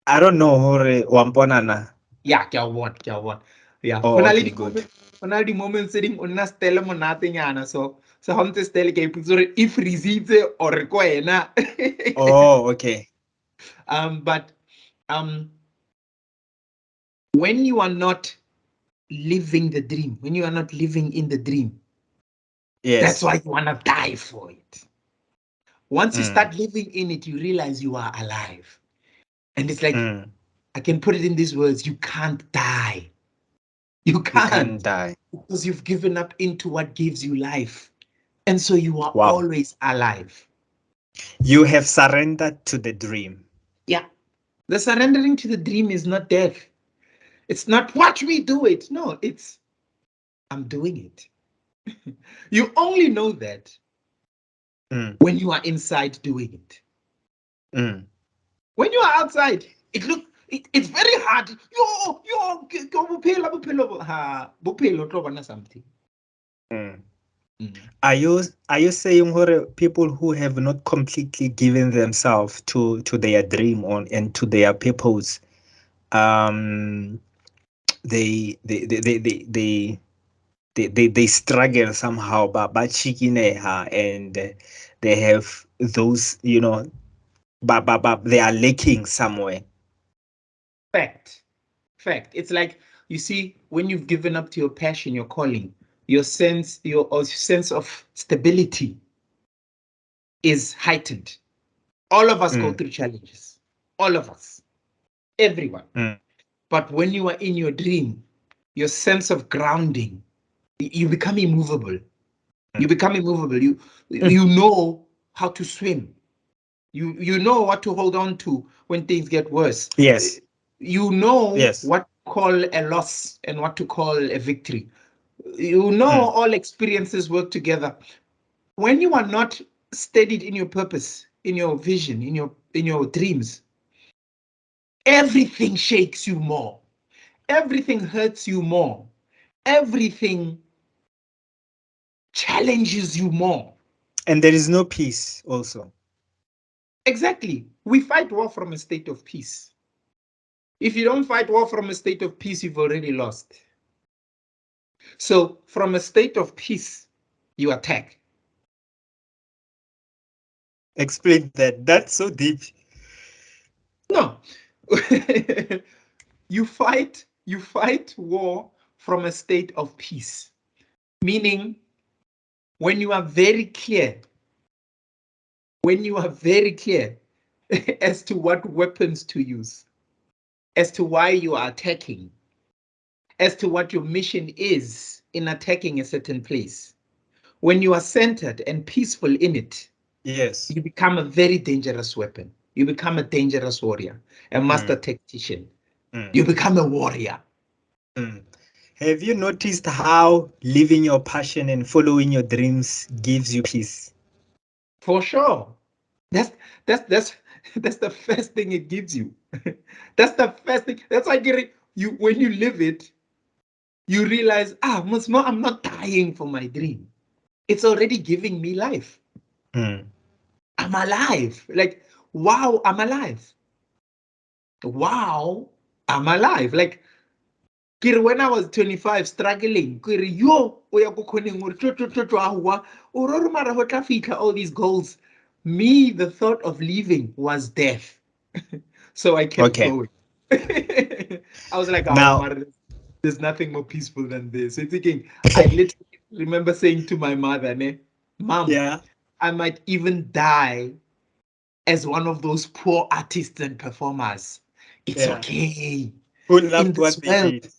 Speaker 1: I don't know hore wamponana.
Speaker 2: Yeah, kya Yeah.
Speaker 1: Oh, okay, good.
Speaker 2: Finally, moment sitting on us tell them nothing yana. So how to tell if freeze or koena.
Speaker 1: Oh, okay.
Speaker 2: But when you are not living the dream, when you are not living in the dream, that's why you want to die for it. Once you start living in it, you realize you are alive. And it's like, I can put it in these words, you can't die. You can't
Speaker 1: die.
Speaker 2: Because you've given up into what gives you life. And so you are always alive.
Speaker 1: You have surrendered to the dream.
Speaker 2: Yeah. The surrendering to the dream is not death. It's not watch me do it. No, it's I'm doing it. You only know that when you are inside doing it. When you are outside, it's very hard. Something.
Speaker 1: Are you saying people who have not completely given themselves to their dream and to their purpose, they struggle somehow, but and they have those, but they are lacking somewhere.
Speaker 2: Fact. It's like, you see, when you've given up to your passion, your calling, your sense of stability is heightened. All of us go through challenges. All of us. Everyone. But when you are in your dream, your sense of grounding, you become immovable. You become immovable. You know how to swim. You know what to hold on to when things get worse.
Speaker 1: Yes.
Speaker 2: You know what to call a loss and what to call a victory. You know all experiences work together. When you are not steadied in your purpose, in your vision, in your dreams, everything shakes you more. Everything hurts you more. Everything challenges you more.
Speaker 1: And there is no peace also.
Speaker 2: Exactly. We fight war from a state of peace. If you don't fight war from a state of peace, you've already lost. So from a state of peace, you attack.
Speaker 1: Explain that. That's so deep.
Speaker 2: No. You fight war from a state of peace. Meaning, when you are very clear as to what weapons to use, as to why you are attacking, as to what your mission is in attacking a certain place. When you are centered and peaceful in it,
Speaker 1: yes,
Speaker 2: you become a very dangerous weapon. You become a dangerous warrior, a master tactician. You become a warrior.
Speaker 1: Have you noticed how living your passion and following your dreams gives you peace?
Speaker 2: For sure. That's the first thing it gives you. That's the first thing. That's why you when you live it, you realize, I'm not dying for my dream. It's already giving me life. I'm alive. Like, wow, I'm alive. Wow, I'm alive. Like, when I was 25 struggling, all these goals. Me, the thought of leaving was death. So I kept going. I was like, there's nothing more peaceful than this. So thinking, I literally remember saying to my mother, Mom, I might even die as one of those poor artists and performers. It's okay.
Speaker 1: Who loved what they did.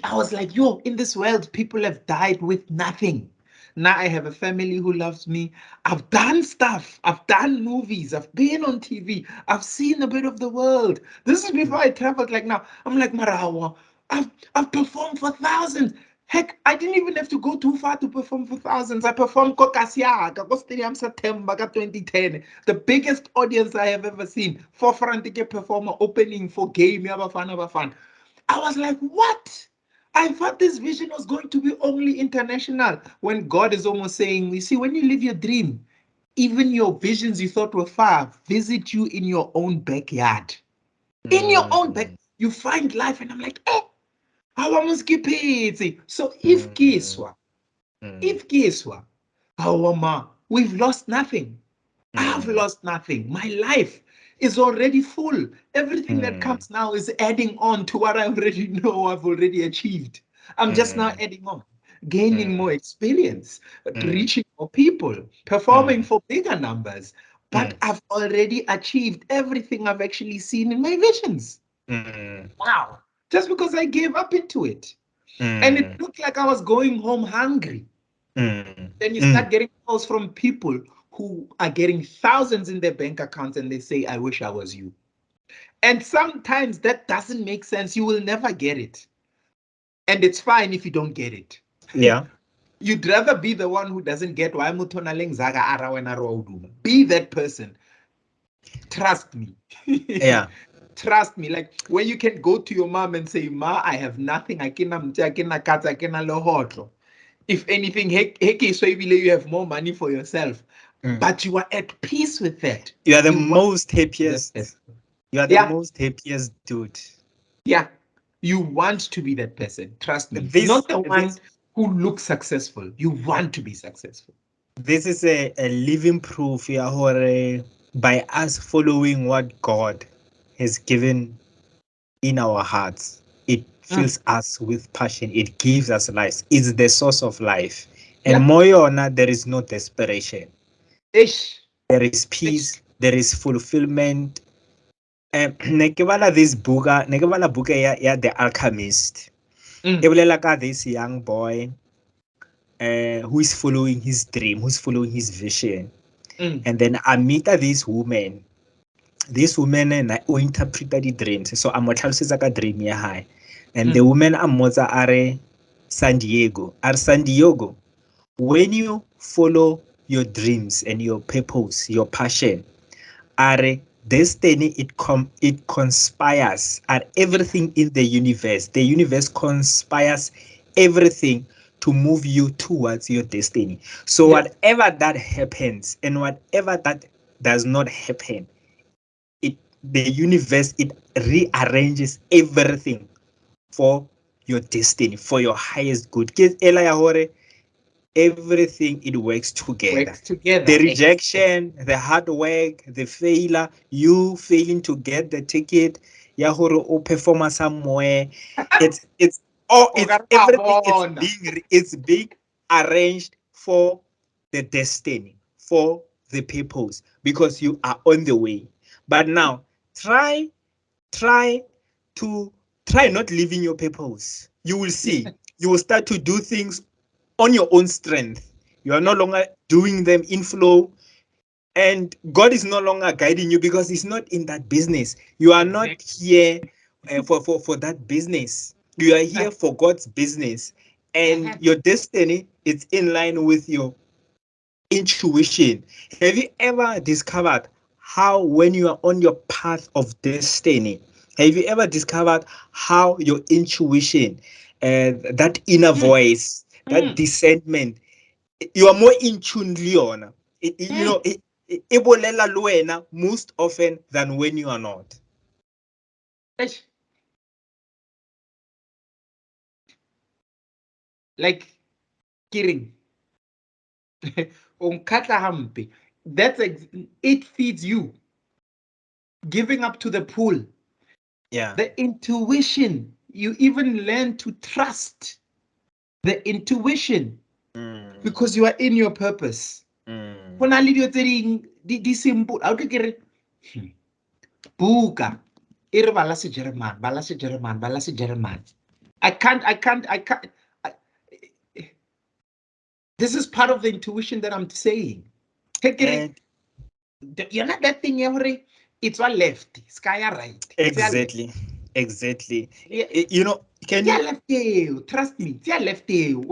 Speaker 2: I was like, in this world, people have died with nothing. Now I have a family who loves me. I've done stuff. I've done movies. I've been on TV. I've seen a bit of the world. This is before I traveled. Like now, I'm like, Marawa, I've performed for thousands. Heck, I didn't even have to go too far to perform for thousands. I performed Kokasiaga, Go Stadium September 2010. The biggest audience I have ever seen. For Frantike performer opening for Game Yabafan. I was like, what? I thought this vision was going to be only international. When God is almost saying, you see, when you live your dream, even your visions you thought were far visit you in your own backyard. In your own back, you find life. And I'm like, I want to skip it. So if Kiswa, we've lost nothing. I've lost nothing. My life is already full. Everything that comes now is adding on to what I already know I've already achieved. I'm just now adding on, gaining more experience, reaching more people, performing for bigger numbers. But I've already achieved everything I've actually seen in my visions. Wow. Just because I gave up into it. And it looked like I was going home hungry. Then you start getting calls from people who are getting thousands in their bank accounts and they say, I wish I was you. And sometimes that doesn't make sense. You will never get it. And it's fine if you don't get it.
Speaker 1: Yeah.
Speaker 2: You'd rather be the one who doesn't get why mutonaleng zaga ara wena ro uduma. Be that person. Trust me.
Speaker 1: Yeah.
Speaker 2: Trust me. Like when you can go to your mom and say, Ma, I have nothing. I cannot kata, I cannot lohotlo. If anything, you have more money for yourself. But you are at peace with that.
Speaker 1: You are the most happiest. You are the most happiest dude.
Speaker 2: Yeah. You want to be that person. Trust me. Not the one who looks successful. You want to be successful.
Speaker 1: This is a living proof by us following what God has given in our hearts. It fills us with passion. It gives us life. It's the source of life. And moyona, there is no desperation. There is peace. There is fulfillment. This book, The Alchemist. This young boy who is following his dream, who's following his vision. And then I meet this woman. This woman who interpreted the dreams. So I'm a dream high. And the woman I'm are San Diego. Are San Diego. When you follow your dreams and your purpose, your passion, are destiny, it conspires at everything in the universe. The universe conspires everything to move you towards your destiny. So whatever that happens and whatever that does not happen, the universe, it rearranges everything for your destiny, for your highest good. Everything, it works together. The rejection, the hard work, the failure, you failing to get the ticket, or perform somewhere. It's everything. It's being arranged for the destiny, for the purpose, because you are on the way. But now try not living your purpose. You will see. You will start to do things on your own strength. You are no longer doing them in flow, and God is no longer guiding you because He's not in that business. You are not here for that business. You are here for God's business, and your destiny is in line with your intuition. Have you ever discovered how, when you are on your path of destiny, have you ever discovered how your intuition, that inner voice, that discernment, you are more in tune, Leon? It bolela le wena most often than when you are not.
Speaker 2: Like kidding. That's it feeds you. Giving up to the pool.
Speaker 1: Yeah.
Speaker 2: The intuition. You even learn to trust the intuition because you are in your purpose. Simple. Buka. German. I can't. This is part of the intuition that I'm saying. You're not that thing, it's all left. Sky right.
Speaker 1: Exactly. Can
Speaker 2: you left you? Trust me. Yeah, left you.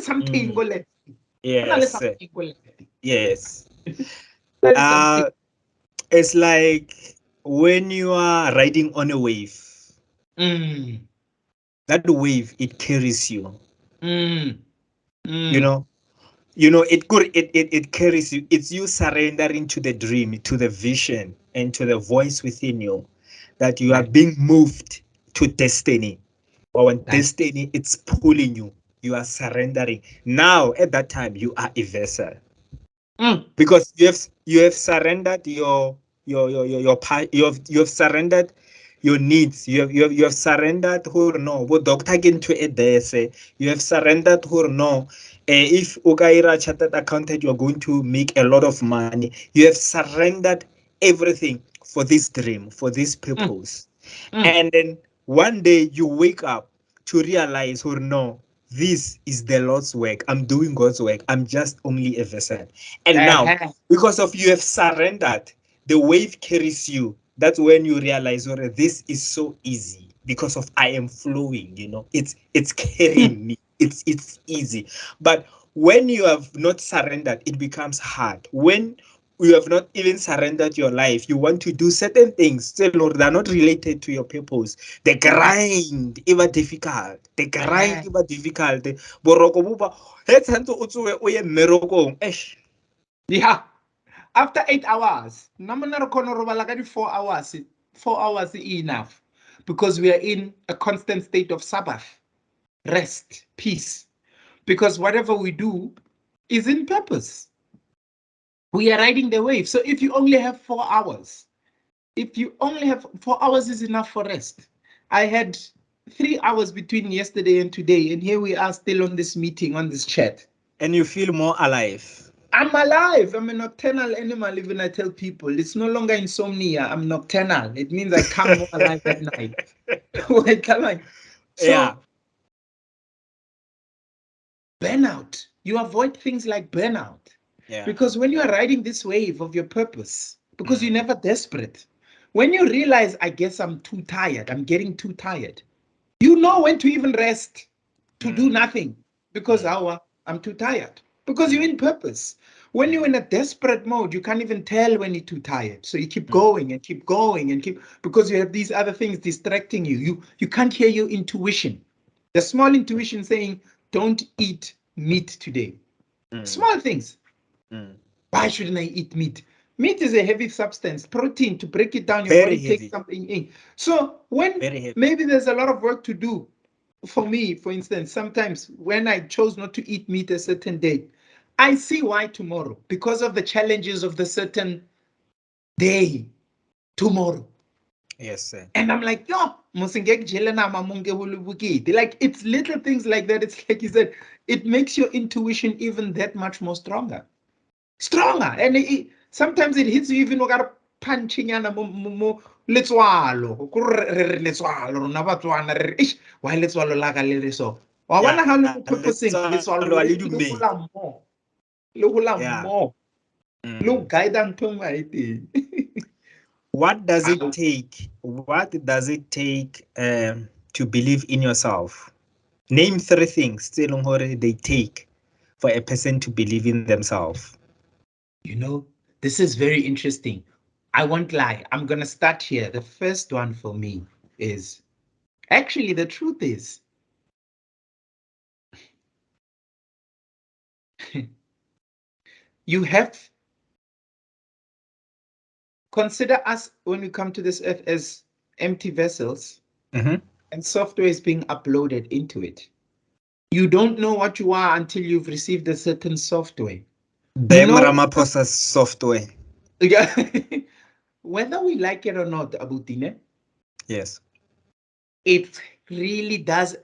Speaker 2: Something go left.
Speaker 1: Yes. Yes. It's like when you are riding on a wave. That wave, it carries you. It carries you. It's you surrendering to the dream, to the vision, and to the voice within you, that you are being moved to destiny. Or when destiny, it's pulling you, you are surrendering. Now, at that time, you are a vessel. Because you have surrendered you have surrendered your needs. You have surrendered who no what doctor get into it there say you have surrendered who no. If Ukaira chartered accountant, you're going to make a lot of money. You have surrendered everything for this dream, for this purpose. And then one day you wake up to realize, or no, this is the Lord's work. I'm doing God's work. I'm just only a vessel. And now, because of you have surrendered, the wave carries you that's when you realize, oh, this is so easy because of I am flowing, it's carrying me. It's easy. But when you have not surrendered, it becomes hard. When you have not even surrendered your life, you want to do certain things still, or they're not related to your purpose. The grind, even difficult. The grind, even difficult. Boroko buba, it's hands to oye merokong.
Speaker 2: Yeah. After 8 hours, namana kono robala ka 4 hours. 4 hours is enough because we are in a constant state of Sabbath, rest, peace. Because whatever we do is in purpose. We are riding the wave. So if you only have 4 hours, if you only have 4 hours is enough for rest. I had 3 hours between yesterday and today, and here we are still on this meeting, on this chat.
Speaker 1: And you feel more alive.
Speaker 2: I'm alive. I'm a nocturnal animal. Even I tell people, it's no longer insomnia. I'm nocturnal. It means I come more alive at night. So,
Speaker 1: yeah.
Speaker 2: Burnout. You avoid things like burnout.
Speaker 1: Yeah.
Speaker 2: Because when you are riding this wave of your purpose, because you're never desperate, when you realize, I guess I'm too tired, I'm getting too tired, you know when to even rest, to do nothing, because I'm too tired. Because you're in purpose. When you're in a desperate mode, you can't even tell when you're too tired. So you keep going and keep going and keep, because you have these other things distracting you. You can't hear your intuition. The small intuition saying, don't eat meat today. Small things. Why shouldn't I eat meat? Meat is a heavy substance, protein. To break it down, your body takes something in. So when maybe there's a lot of work to do, for me, for instance, sometimes when I chose not to eat meat a certain day, I see why tomorrow, because of the challenges of the certain day tomorrow.
Speaker 1: Yes, sir.
Speaker 2: And I'm like, yo, like it's little things like that. It's like you said, it makes your intuition even that much more stronger. And sometimes it hits you even without punching and letswalo rona batswana why letswalo la ka le so wa bona ha le purposing letswalo le gola mo le guide ntho ngwe a teng.
Speaker 1: What does it take? What does it take to believe in yourself? Name 3 things still they take for a person to believe in themselves.
Speaker 2: This is very interesting. I won't lie. I'm going to start here. The first one for me is, actually, the truth is, you have, consider us when we come to this earth as empty vessels, and software is being uploaded into it. You don't know what you are until you've received a certain software.
Speaker 1: Ramaphosa's software.
Speaker 2: Yeah. Whether we like it or not, Abutine.
Speaker 1: Yes.
Speaker 2: It really does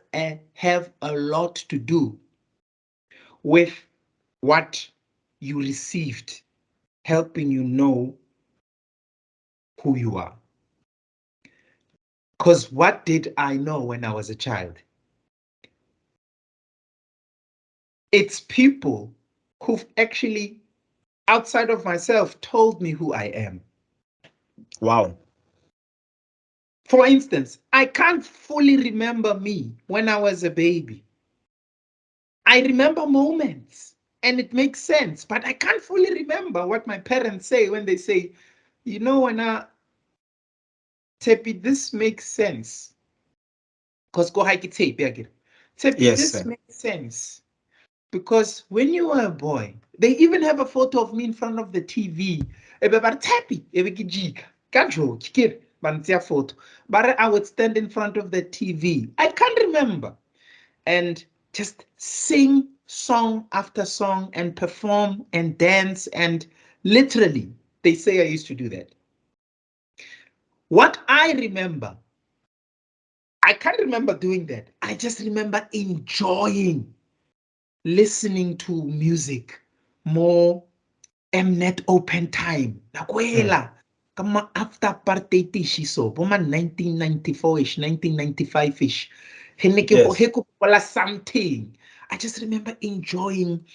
Speaker 2: have a lot to do with what you received, helping you know who you are. Because what did I know when I was a child? It's people who've actually, outside of myself, told me who I am.
Speaker 1: Wow.
Speaker 2: For instance, I can't fully remember me when I was a baby. I remember moments and it makes sense, but I can't fully remember what my parents say when they say, when Tepi, this makes sense. Because go hike tape again. Tepi, yes, this makes sense. Because when you were a boy, they even have a photo of me in front of the TV. But I would stand in front of the TV. I can't remember. And just sing song after song and perform and dance. And literally, they say I used to do that. What I remember, I can't remember doing that. I just remember enjoying listening to music more. Mnet open time. Nakwela. Kama after apartheid so, boma 1994ish, 1995ish. Something. I just remember enjoying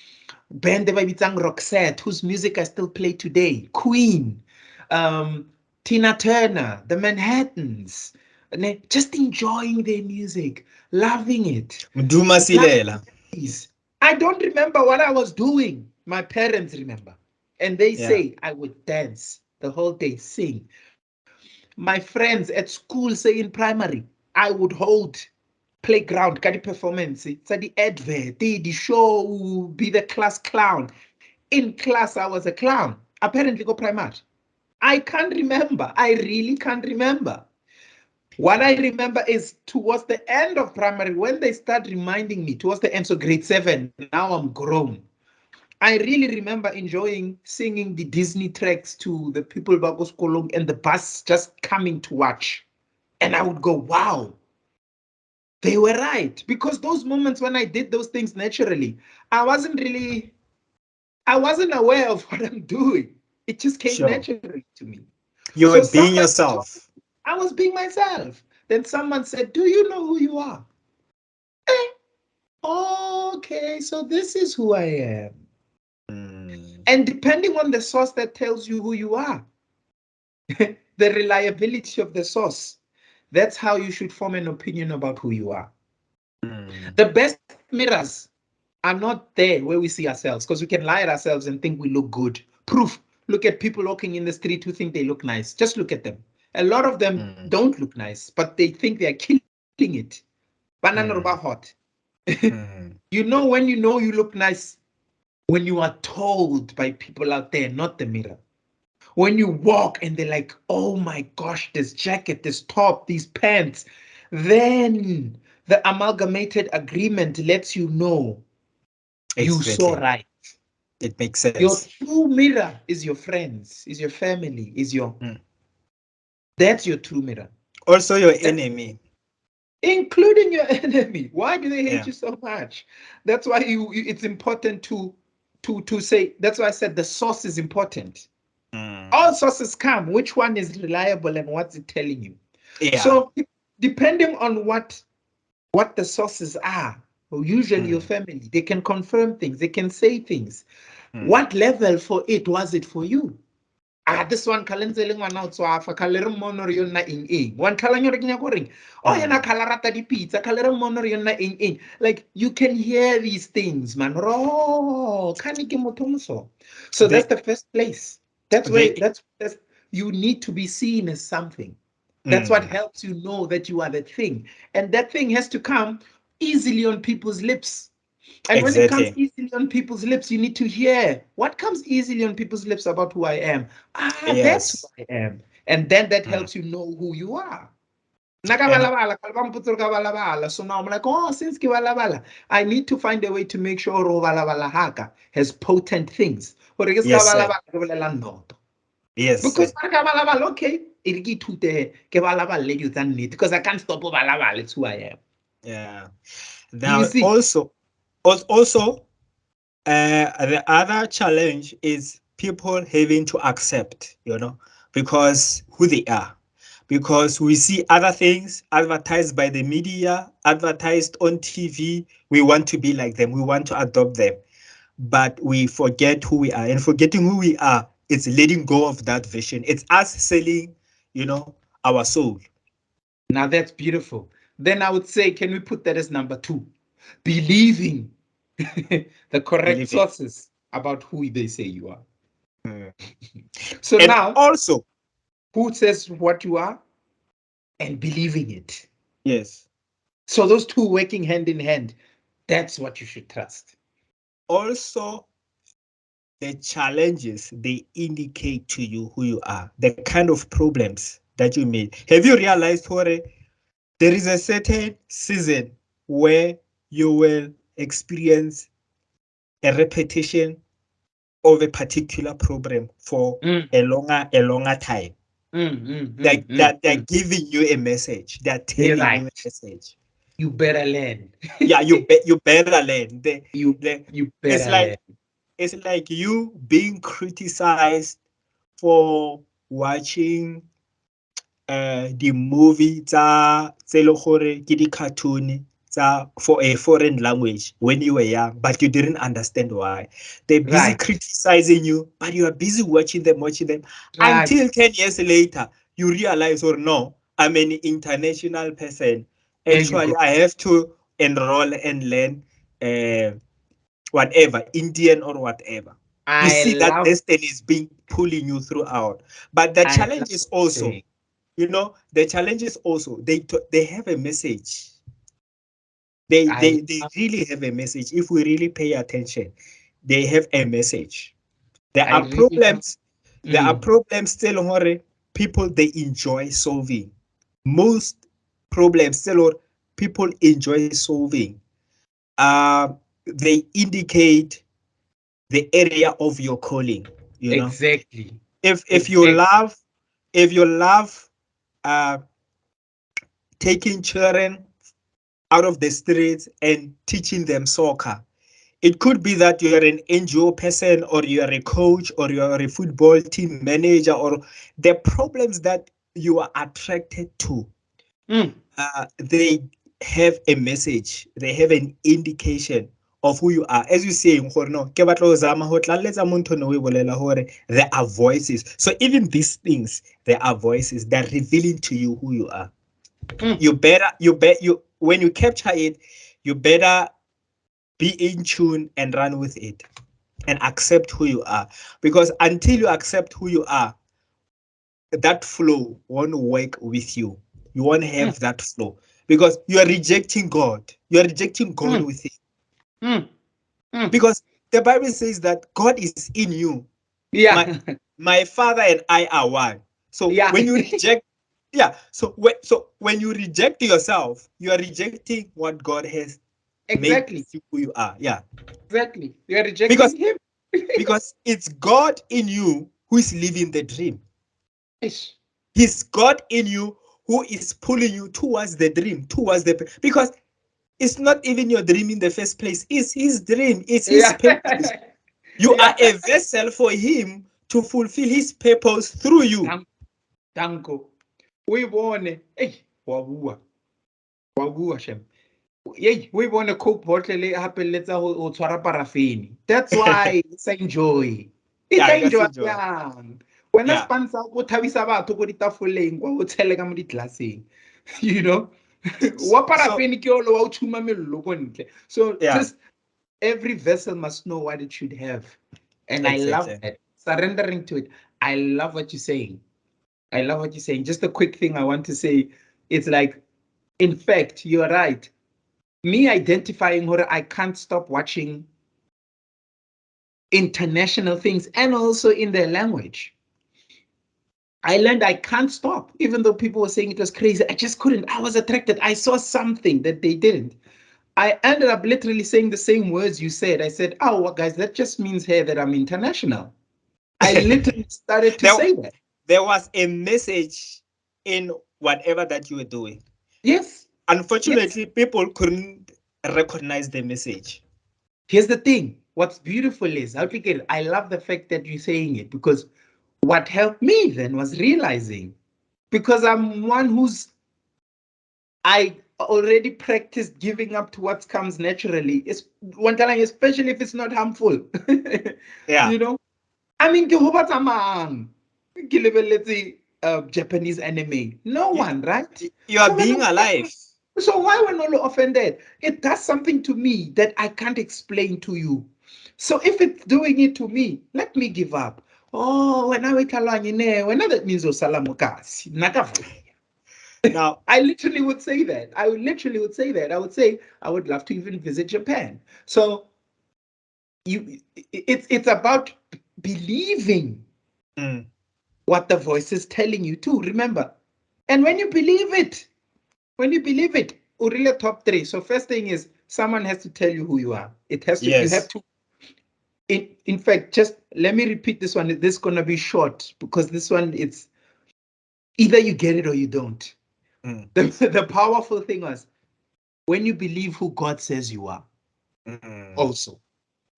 Speaker 2: band Roxette, whose music I still play today. Queen. Tina Turner, the Manhattans, just enjoying their music, loving it.
Speaker 1: Mduma Silela.
Speaker 2: I don't remember what I was doing. My parents remember. And they say I would dance the whole day, sing. My friends at school, say in primary, I would hold playground, kadi performance, it's the advert, the show, be the class clown. In class, I was a clown. Apparently, go primary. I can't remember. I really can't remember. What I remember is towards the end of primary, when they start reminding me, towards the end, so grade 7, now I'm grown. I really remember enjoying singing the Disney tracks to the people Bagoskolong and the bus just coming to watch. And I would go, wow, they were right. Because those moments when I did those things naturally, I wasn't aware of what I'm doing. It just came naturally to me.
Speaker 1: You were being yourself.
Speaker 2: I was being myself. Then someone said, do you know who you are? Okay, so this is who I am. And depending on the source that tells you who you are, the reliability of the source, that's how you should form an opinion about who you are. The best mirrors are not there where we see ourselves, because we can lie at ourselves and think we look good. Proof, look at people walking in the street who think they look nice. Just look at them. A lot of them don't look nice, but they think they're killing it. Banana hot. You know when you know you look nice? When you are told by people out there, not the mirror. When you walk and they're like, oh my gosh, this jacket, this top, these pants, then the amalgamated agreement lets you know you saw right.
Speaker 1: It makes sense.
Speaker 2: Your true mirror is your friends, is your family, is your... That's your true mirror.
Speaker 1: Also your enemy.
Speaker 2: Including your enemy. Why do they hate you so much? That's why it's important to say, that's why I said the source is important. All sources come. Which one is reliable and what's it telling you? So depending on what the sources are, usually your family, they can confirm things, they can say things. What level for it was it for you? This one kalenzeleng wana o tswafa kalere mono re yona eng one kalanyo re kenya go reng oh yena kalarata di pizza kalere mono re yona eng like you can hear these things man kani ke motho moso. So that's the first place. That's where that's you need to be seen as something. That's what helps you know that you are the thing, and that thing has to come easily on people's lips. And when it comes easily on people's lips, you need to hear what comes easily on people's lips about who I am. That's who I am. And then that helps you know who you are. So now I'm like, oh, since I need to find a way to make sure haka has potent things. Because okay, because I can't stop it's who I am.
Speaker 1: Yeah. Now also the other challenge is people having to accept, because who they are. Because we see other things advertised by the media, advertised on TV. We want to be like them. We want to adopt them. But we forget who we are. And forgetting who we are, it's letting go of that vision. It's us selling, our soul.
Speaker 2: Now that's beautiful. Then I would say, can we put that as number 2? Believing the correct sources about who they say you are. So and now,
Speaker 1: also,
Speaker 2: who says what you are and believing it?
Speaker 1: Yes.
Speaker 2: So those two working hand in hand, that's what you should trust.
Speaker 1: Also, the challenges, they indicate to you who you are, the kind of problems that you made. Have you realized, Hore, there is a certain season where you will experience a repetition of a particular problem for a longer time. They're giving you a message. They're telling you a message.
Speaker 2: You better learn.
Speaker 1: Yeah, you better learn.
Speaker 2: You better learn.
Speaker 1: It's like you being criticized for watching the movie tse le gore ke di cartoon register for a foreign language when you were young, but you didn't understand why. They're busy criticizing you, but you are busy watching them, until 10 years later, you realize, or no, I'm an international person. Actually, I have to enroll and learn whatever, Indian or whatever. You see that destiny is being pulling you throughout. But the challenge is also, the challenge is also they have a message. They really have a message. If we really pay attention, they have a message. There are problems. There are problems still, Hore, people they enjoy solving. Most problems still, people enjoy solving. They indicate the area of your calling.
Speaker 2: Exactly.
Speaker 1: If you love taking children out of the streets and teaching them soccer, it could be that you are an NGO person, or you are a coach, or you are a football team manager, or the problems that you are attracted to. They have a message. They have an indication of who you are. As you say, there are voices. So even these things, there are voices that revealing to you who you are. When you capture it, you better be in tune and run with it and accept who you are. Because until you accept who you are, that flow won't work with you. You won't have that flow because you are rejecting God. You are rejecting God with it. Because the Bible says that God is in you.
Speaker 2: Yeah.
Speaker 1: My Father and I are one. So when you reject, so when you reject yourself, you are rejecting what God has made you who you are. Yeah.
Speaker 2: Exactly. You are rejecting Him.
Speaker 1: Because it's God in you who is living the dream.
Speaker 2: Yes.
Speaker 1: He's God in you who is pulling you towards the dream, because it's not even your dream in the first place. It's His dream. It's His purpose. You are a vessel for Him to fulfill His purpose through you.
Speaker 2: Danko. We bone. Hey, wabua shem. Yey, we bone Coke bottle le hape letsa ho tshwara parafini. That's why it's enjoy. It's enjoy. When I sponsor go thabisa batho go ditafoleng go tshele ka mo ditlaseng. Wa parafini ke lo wa utshuma mello go ntle. So just every vessel must know what it should have. And I love that. Surrendering to it. I love what you're saying. Just a quick thing I want to say. It's like, in fact, you're right. Me identifying her, I can't stop watching international things and also in their language. I learned I can't stop, even though people were saying it was crazy. I just couldn't. I was attracted. I saw something that they didn't. I ended up literally saying the same words you said. I said, oh, well, guys, that just means here that I'm international. I literally started to say that.
Speaker 1: There was a message in whatever that you were doing.
Speaker 2: Yes.
Speaker 1: Unfortunately, people couldn't recognize the message.
Speaker 2: Here's the thing. What's beautiful is, I love the fact that you're saying it, because what helped me then was realizing, because I'm one I already practiced giving up to what comes naturally. Especially if it's not harmful.
Speaker 1: Yeah.
Speaker 2: I mean, Japanese anime. No one, right?
Speaker 1: You are being alive.
Speaker 2: So why we're not offended? It does something to me that I can't explain to you. So if it's doing it to me, let me give up. Oh, when that means now, I literally would say that. I would say I would love to even visit Japan. So it's about believing what the voice is telling you too. Remember, and when you believe it, Urilia top 3. So first thing is someone has to tell you who you are. It has to. Yes. You have to. In fact, just let me repeat this one. This is gonna be short because this one, it's either you get it or you don't. The powerful thing was when you believe who God says you are. Also,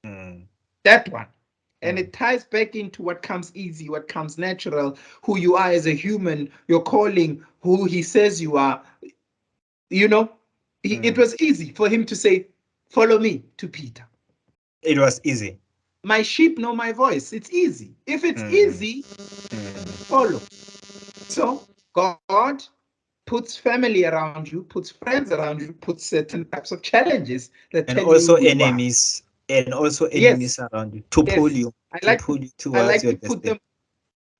Speaker 2: that one. And it ties back into what comes easy, what comes natural, who you are as a human, your calling, who He says you are. It was easy for him to say, follow me to Peter.
Speaker 1: It was easy.
Speaker 2: My sheep know my voice. It's easy. If it's easy, follow. So God puts family around you, puts friends around you, puts certain types of challenges that
Speaker 1: and
Speaker 2: tell
Speaker 1: also
Speaker 2: you
Speaker 1: enemies, and also enemies around you to pull you, pull you towards your destiny.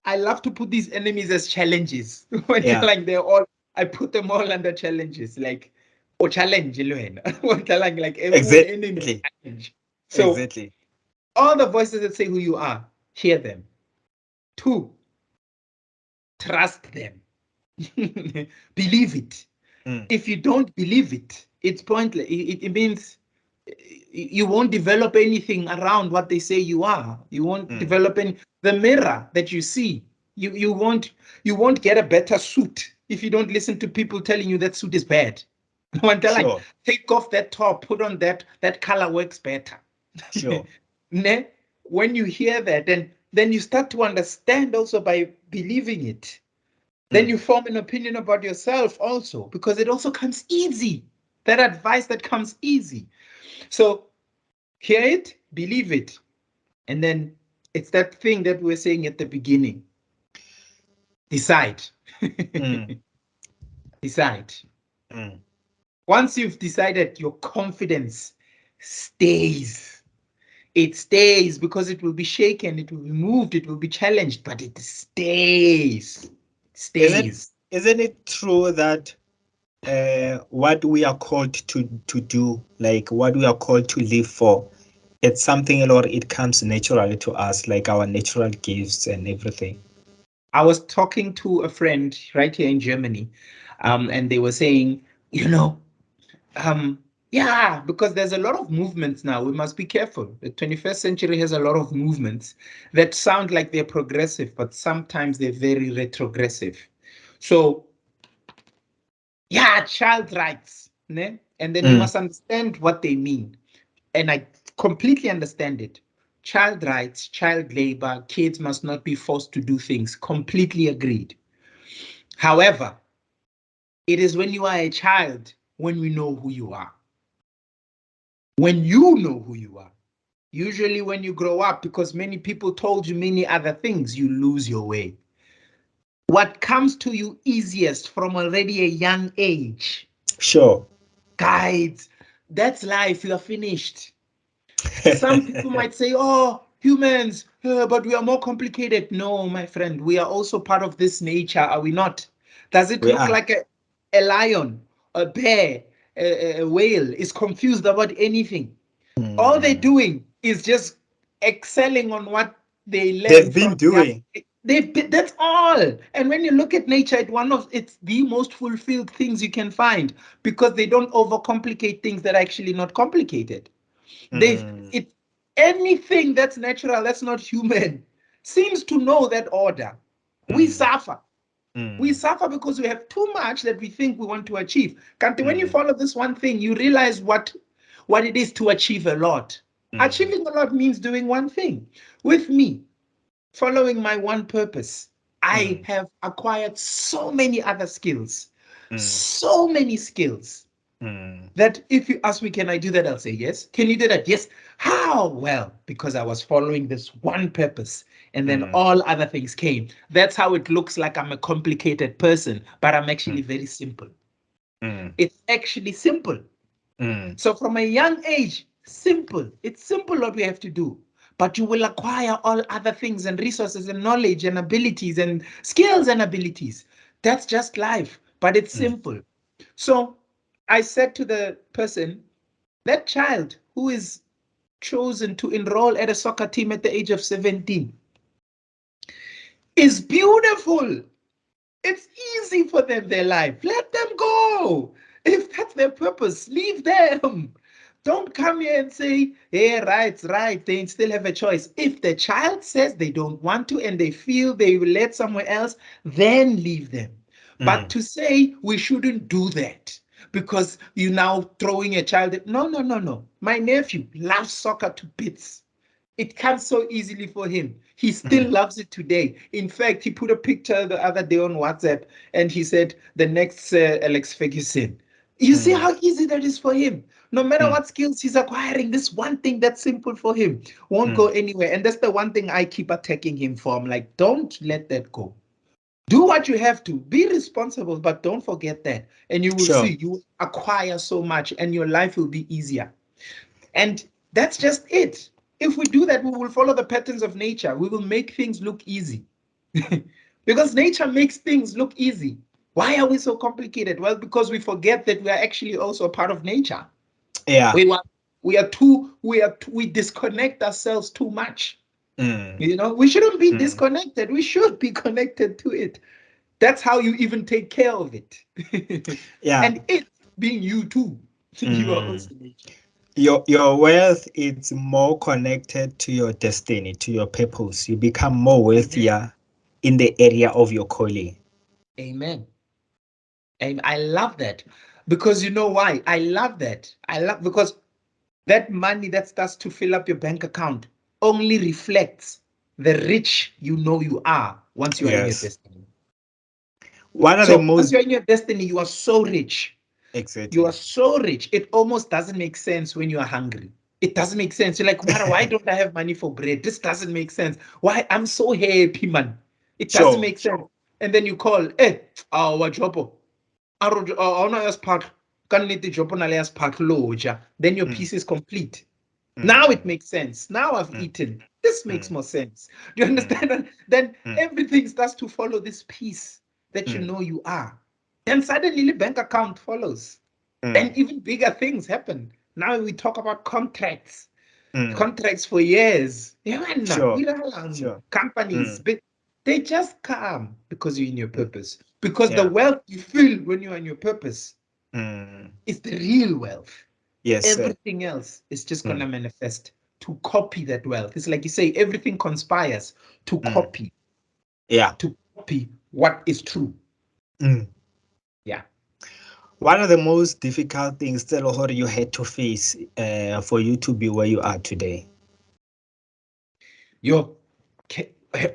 Speaker 2: I love to put these enemies as challenges. When like they're all, I put them all under challenges, like challenge, like every enemy challenge. So
Speaker 1: exactly.
Speaker 2: All the voices that say who you are, hear them. 2, trust them. Believe it. If you don't believe it, it's pointless. It means you won't develop anything around what they say you are. You won't develop the mirror that you see. You won't get a better suit if you don't listen to people telling you that suit is bad. Sure. Take off that top, put on that color works better.
Speaker 1: Sure.
Speaker 2: When you hear that, then you start to understand also by believing it. Then you form an opinion about yourself also, because it also comes easy. That advice that comes easy. So hear it, believe it. And then it's that thing that we were saying at the beginning. Decide. Decide. Once you've decided, your confidence stays. It stays because it will be shaken, it will be moved, it will be challenged, but it stays.
Speaker 1: Isn't it true that what we are called to do, like what we are called to live for, it's something, or it comes naturally to us, like our natural gifts and everything?
Speaker 2: I was talking to a friend right here in Germany, and they were saying, yeah, because there's a lot of movements now. We must be careful. The 21st century has a lot of movements that sound like they're progressive, but sometimes they're very retrogressive. So, yeah, child rights, né? And then we must understand what they mean. And I completely understand it. Child rights, child labor, kids must not be forced to do things. Completely agreed. However, it is when you are a child when we know who you are. When you know who you are. Usually when you grow up, because many people told you many other things, you lose your way. What comes to you easiest from already a young age?
Speaker 1: Sure.
Speaker 2: Guides, that's life, you are finished. Some people might say, oh, humans, but we are more complicated. No, my friend, we are also part of this nature, are we not? Does it look like a lion, a bear, a whale is confused about anything? All they're doing is just excelling on what they learned.
Speaker 1: They've been doing.
Speaker 2: That's all. And when you look at nature, it's the most fulfilled things you can find, because they don't overcomplicate things that are actually not complicated. Anything that's natural, that's not human, seems to know that order. We suffer. We suffer because we have too much that we think we want to achieve. When you follow this one thing, you realize what it is to achieve a lot. Achieving a lot means doing one thing. With me, following my one purpose, I have acquired so many other skills, so many skills, that if you ask me, can I do that? I'll say yes. Can you do that? Yes. How? Well, because I was following this one purpose, and then all other things came. That's how it looks like I'm a complicated person, but I'm actually very simple. It's actually simple. So from a young age, simple. It's simple what we have to do. But you will acquire all other things and resources and knowledge and abilities and skills and abilities. That's just life, but it's simple. So I said to the person, that child who is chosen to enroll at a soccer team at the age of 17 is beautiful. It's easy for them, their life. Let them go. If that's their purpose, leave them. Don't come here and say, hey, right. They still have a choice. If the child says they don't want to and they feel they will let somewhere else, then leave them. But to say we shouldn't do that because you're now throwing a child. No. My nephew loves soccer to bits. It comes so easily for him. He still loves it today. In fact, he put a picture the other day on WhatsApp and he said, the next Alex Ferguson. You see how easy that is for him. No matter what skills he's acquiring, this one thing that's simple for him won't go anywhere. And that's the one thing I keep attacking him for. I'm like, don't let that go. Do what you have to. Be responsible, but don't forget that. And you will see, you acquire so much and your life will be easier. And that's just it. If we do that, we will follow the patterns of nature. We will make things look easy. Because nature makes things look easy. Why are we so complicated? Well, because we forget that we are actually also a part of nature.
Speaker 1: Yeah.
Speaker 2: We disconnect ourselves too much. You know, we shouldn't be disconnected. We should be connected to it. That's how you even take care of it.
Speaker 1: Yeah.
Speaker 2: And it being you too. You are also nature.
Speaker 1: Your wealth is more connected to your destiny, to your purpose. You become more wealthier in the area of your calling.
Speaker 2: Amen. And I love that, because you know why? I love that. Because that money that starts to fill up your bank account only reflects the rich you know you are once you are in your destiny. Once you're in your destiny, you are so rich.
Speaker 1: Exactly.
Speaker 2: You are so rich. It almost doesn't make sense when you are hungry. It doesn't make sense. You're like, why don't I have money for bread? This doesn't make sense. Why? I'm so happy, man. It doesn't make sense. And then you call, what job? Then your piece is complete. Now it makes sense. Now I've eaten. This makes more sense. Do you understand? Then everything starts to follow this piece that you know you are. And suddenly the bank account follows. And even bigger things happen. Now we talk about contracts. Contracts for years. Companies, they just come because you're in your purpose. Because the wealth you feel when you're in your purpose is the real wealth.
Speaker 1: Yes.
Speaker 2: Everything else is just going to manifest to copy that wealth. It's like you say, everything conspires to copy.
Speaker 1: Yeah.
Speaker 2: To copy what is true. Yeah.
Speaker 1: One of the most difficult things that you had to face for you to be where you are today?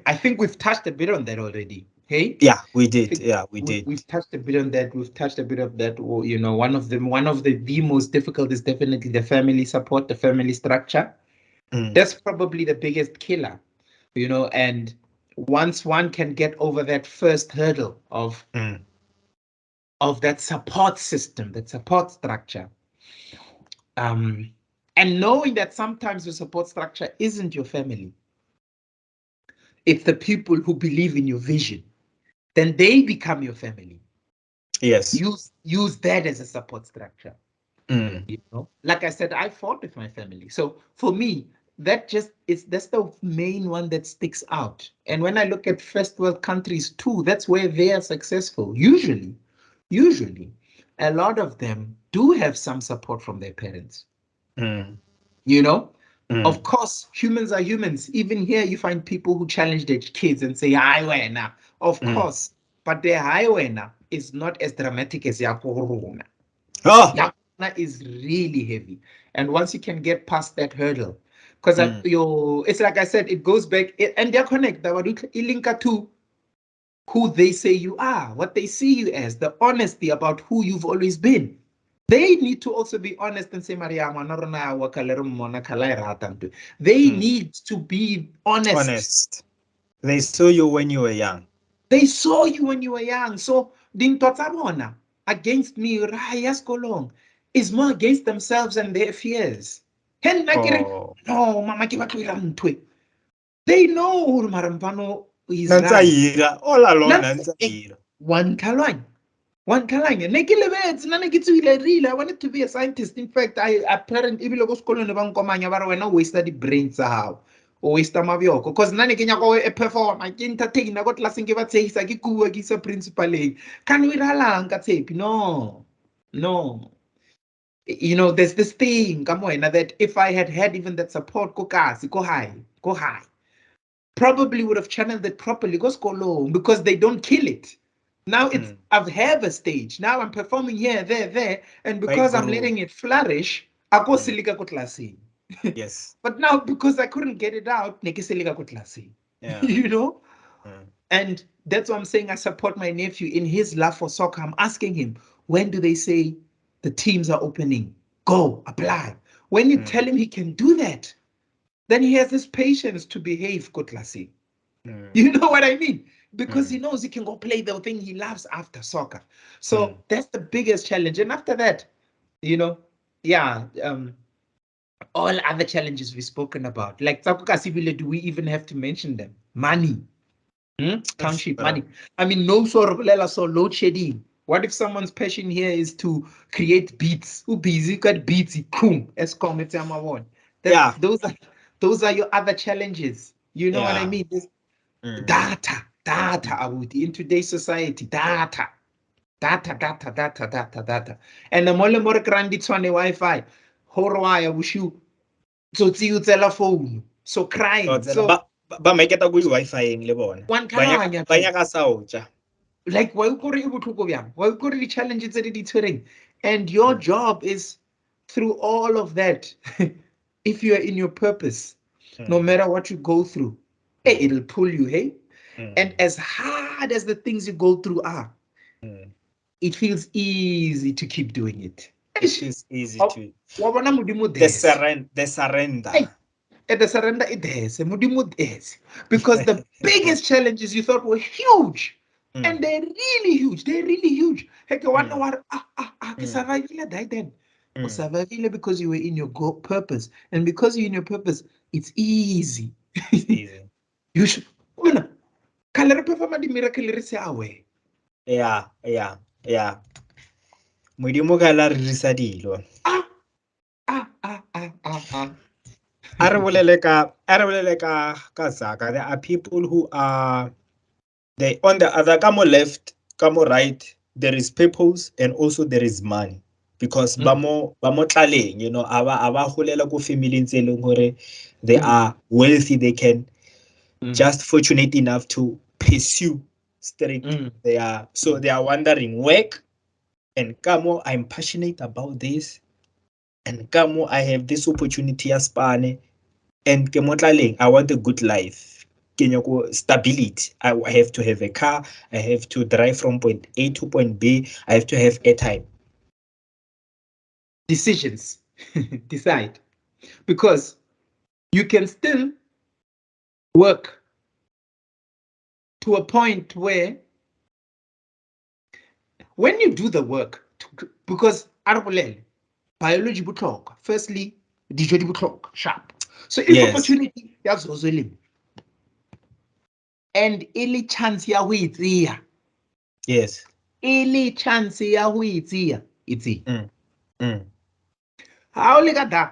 Speaker 2: I think we've touched a bit on that already. Hey?
Speaker 1: Yeah, we did. We did.
Speaker 2: We've touched a bit on that. We've touched a bit of that. You know, one of the most difficult is definitely the family support, the family structure. That's probably the biggest killer, you know, and once one can get over that first hurdle of that support system, that support structure, and knowing that sometimes the support structure isn't your family, it's the people who believe in your vision, then they become your family.
Speaker 1: Yes.
Speaker 2: Use that as a support structure. You know, like I said, I fought with my family. So for me, that's the main one that sticks out. And when I look at first world countries too, that's where they are successful. Usually, a lot of them do have some support from their parents. You know, of course, humans are humans. Even here, you find people who challenge their kids and say, "Hi, wena." Of course, but their hi, wena is not as dramatic as yakorona. Is really heavy, and once you can get past that hurdle, because it's like I said, it goes back and they're connected to who they say you are, what they see you as, the honesty about who you've always been. They need to also be honest and say, Maria, they need to be honest.
Speaker 1: They saw you when you were young.
Speaker 2: So against me is more against themselves and their fears. No, mama, they know Marampano is right.
Speaker 1: All along,
Speaker 2: One kalang. I wanted to be a scientist. In fact, I apparently even go school and when I wasted the brains how. O waste mabioko. Because nani kenya go perform. I entertain. I got last thing about say ki kuwa ki sa principal. Can we ralang ka tape? No. You know, there's this thing, that if I had even that support, go high. Probably would have channeled it properly, go low, because they don't kill it. Now I've had a stage. Now I'm performing here, there, and because I'm letting it flourish, I go silika kotlasi.
Speaker 1: Yes.
Speaker 2: But now because I couldn't get it out, silika kotlasi. You know? And that's why I'm saying I support my nephew in his love for soccer. I'm asking him, when do they say the teams are opening. Go, apply. When you tell him he can do that, then he has this patience to behave, Kotlasi. You know what I mean? Because he knows he can go play the thing he loves after soccer. So that's the biggest challenge. And after that, you know, yeah, all other challenges we've spoken about, like Tsakukasibile, do we even have to mention them? Money, township money. I mean, no so load shedding. What if someone's passion here is to create beats? Who busy got beats? Yeah, those are your other challenges. You know what I mean? Data, Abuti, in today's society, data. And the more more grandi tshwane Wi-Fi, horwaya bushu, so tsi utsela phone, so crying. So
Speaker 1: ba maketa go Wi-Fi le bona. Ba nyaka sauja.
Speaker 2: Like why the challenges that it and your job is through all of that. If you are in your purpose, no matter what you go through, hey, it'll pull you, hey. And as hard as the things you go through are, it feels easy to keep doing it.
Speaker 1: It feels easy to the surrender.
Speaker 2: Hey, and the surrender it is because the biggest challenges you thought were huge, and they're really huge. They're really huge. Heck, survive then. Or survive because you were in your purpose, and because you're in your purpose, it's easy.
Speaker 1: It's easy.
Speaker 2: You should.
Speaker 1: Yeah. Modimo ka la re dirisa dilo. A re bolele ka Zaka. There are people who are on the other ka mo left, ka mo right, there is purpose and also there is money. Because ba mo tlaleng, you know, aba golela ko family tse leng hore they are wealthy, they can just fortunate enough to pursue straight. They are wondering work, and kamo I'm passionate about this, and kamo I have this opportunity as Spane, and ke mo tlaleng I want a good life. Stability. I have to have a car, I have to drive from point A to point B, I have to have airtime.
Speaker 2: Decisions. Decide. Because you can still work to a point where when you do the work, because biology butlok, firstly, dijo di butlok, sharp. So if opportunity, that's also limit. And any chance ya huitia.
Speaker 1: Yes.
Speaker 2: Any chance ya huitia. It's it. How lega da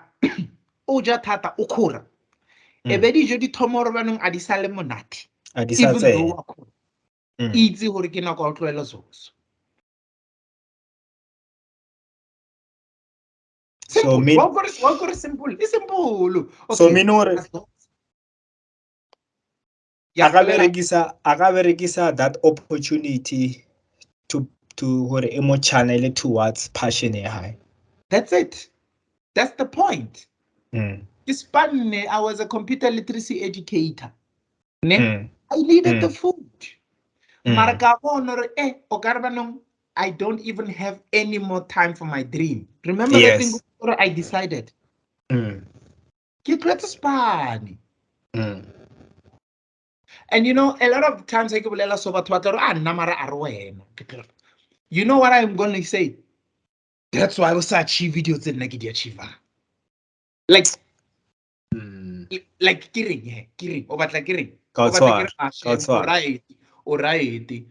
Speaker 2: uja tata ukura. Ebedi jodi tomorrow banung adisale monati. Even though akura. Easy horikina ko tloela zoso. Simple. What got simple? It's simple.
Speaker 1: Okay. So minore. Aga berekisa that opportunity to hore emo channel towards passion high.
Speaker 2: That's it. That's the point. I was a computer literacy educator. I needed the food. I don't even have any more time for my dream. Remember that thing I decided? And you know, a lot of times you know what I'm going to say? That's why I was achieve videos in Nagidi Achieva. Like kidding. Alright.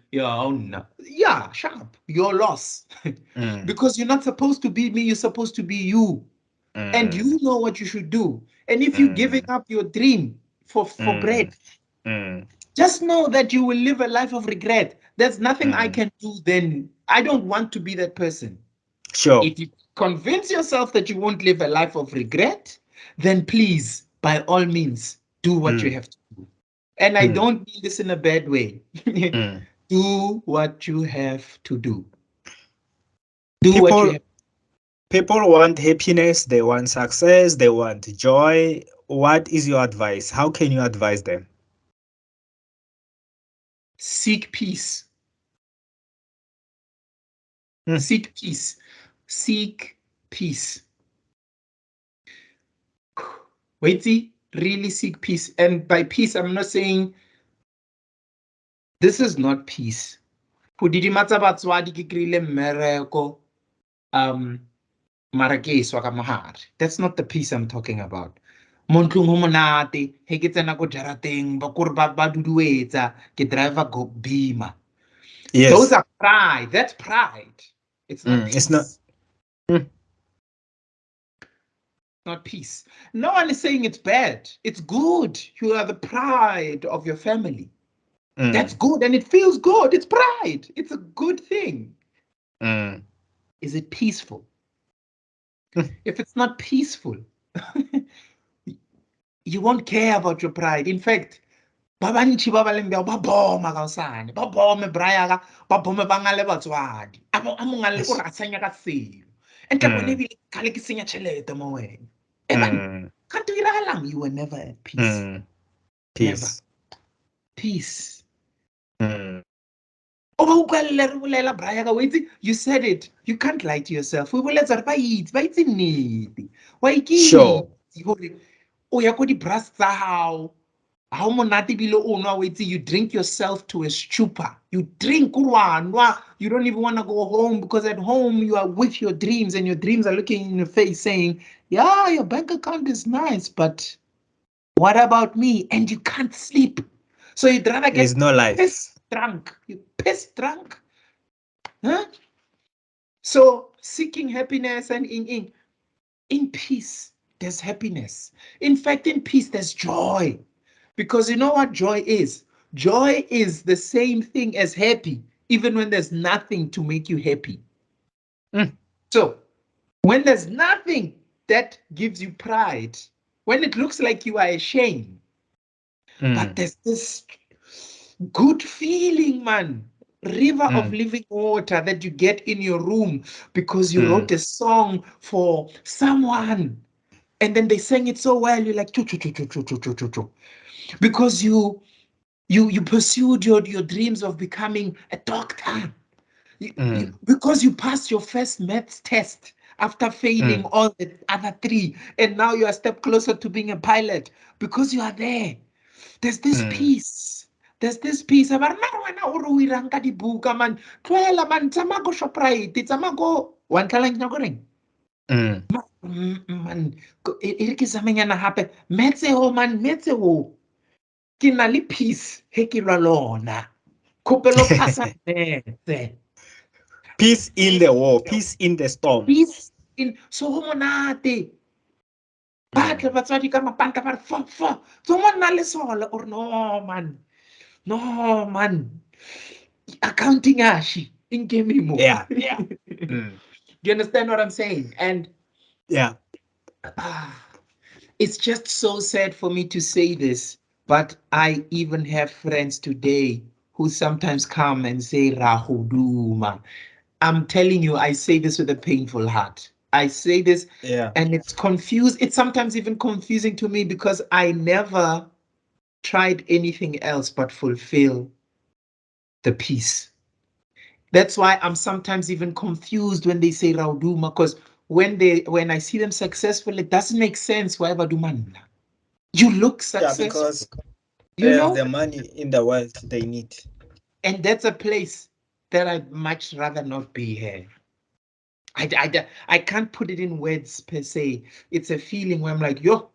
Speaker 2: Yeah, sharp. Your loss. Because you're not supposed to be me, you're supposed to be you. And you know what you should do. And if you're giving up your dream for bread, just know that you will live a life of regret. There's nothing I can do then. I don't want to be that person.
Speaker 1: Sure.
Speaker 2: If you convince yourself that you won't live a life of regret, then please, by all means, do what you have to do. And I don't mean this in a bad way. Do what you have to do.
Speaker 1: People want happiness, they want success, they want joy. What is your advice? How can you advise them?
Speaker 2: Seek peace. Seek peace. seek peace. Wait, really seek peace. And by peace, I'm not saying this is not peace. That's not the peace I'm talking about. Go Beamer.
Speaker 1: Yes.
Speaker 2: Those are pride. That's pride. It's not peace.
Speaker 1: It's not.
Speaker 2: Not peace. No one is saying it's bad. It's good. You are the pride of your family. That's good, and it feels good. It's pride. It's a good thing. Is it peaceful? If it's not peaceful, you won't care about your pride. In fact, babantši ba ba leng bjao ba boma ka osane ba bome brayaka ba bome ba ngale batswadi a mo ngale o re a senya ka selo and tla bone ebile kgale ke senya tšhelete mo wena can't do it. You were never at peace. Never. Peace. You said it. You can't lie to yourself. Sure. You drink yourself to a stupor. You drink, you don't even want to go home because at home you are with your dreams and your dreams are looking in your face saying, yeah, your bank account is nice, but what about me? And you can't sleep. So you'd rather get
Speaker 1: There's no life.
Speaker 2: pissed drunk. You pissed drunk. Huh? So seeking happiness and in peace, there's happiness. In fact, in peace, there's joy. Because you know what joy is? Joy is the same thing as happy, even when there's nothing to make you happy. So when there's nothing that gives you pride, when it looks like you are ashamed, but there's this good feeling, man. River of living water that you get in your room because you wrote a song for someone and then they sang it so well, you're like, choo, choo, choo, choo, choo, choo, choo, choo, choo. Because you pursued your dreams of becoming a doctor. Because you passed your first maths test after failing all the other three, and now you are a step closer to being a pilot because you are there. There's this peace. There's this peace. Man, tlwaela man, tsamaya go Shoprite, tsamaya go wa ntlhala ke nyako reng? Man, e re ke zamenyana hape, metse ho man, metse ho. Ke na le peace he ke lwa lona. Khopelo phasa metse.
Speaker 1: Peace in the war, peace in the storm.
Speaker 2: Peace in so ho monate. Ba tle batswadi ka mapanta ba re fo. So mo nna le sole or no man. No, man. Accounting ashi in game.
Speaker 1: Yeah.
Speaker 2: Do you understand what I'm saying? And
Speaker 1: yeah,
Speaker 2: it's just so sad for me to say this, but I even have friends today who sometimes come and say Rahuduma. I'm telling you, I say this with a painful heart. I say this, and it's confused. It's sometimes even confusing to me because I never tried anything else but fulfill the peace. That's why I'm sometimes even confused when they say Rauduma, because when I see them successful, it doesn't make sense. Why Badumana? You look successful.
Speaker 1: Yeah, because they have the money in the world they need.
Speaker 2: And that's a place that I'd much rather not be here. I can't put it in words per se. It's a feeling where I'm like, yo,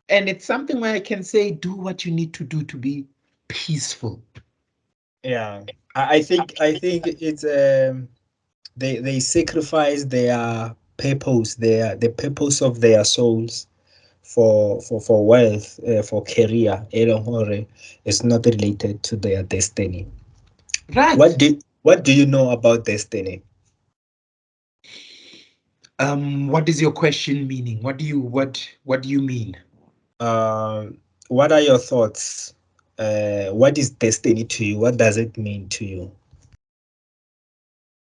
Speaker 2: and it's something where I can say, do what you need to do to be peaceful.
Speaker 1: Yeah, I think it's they sacrifice their purpose, the purpose of their souls for wealth, for career. It's not related to their destiny.
Speaker 2: Right.
Speaker 1: What do you know about destiny?
Speaker 2: What is your question meaning? What do you mean?
Speaker 1: What are your thoughts? What is destiny to you? What does it mean to you?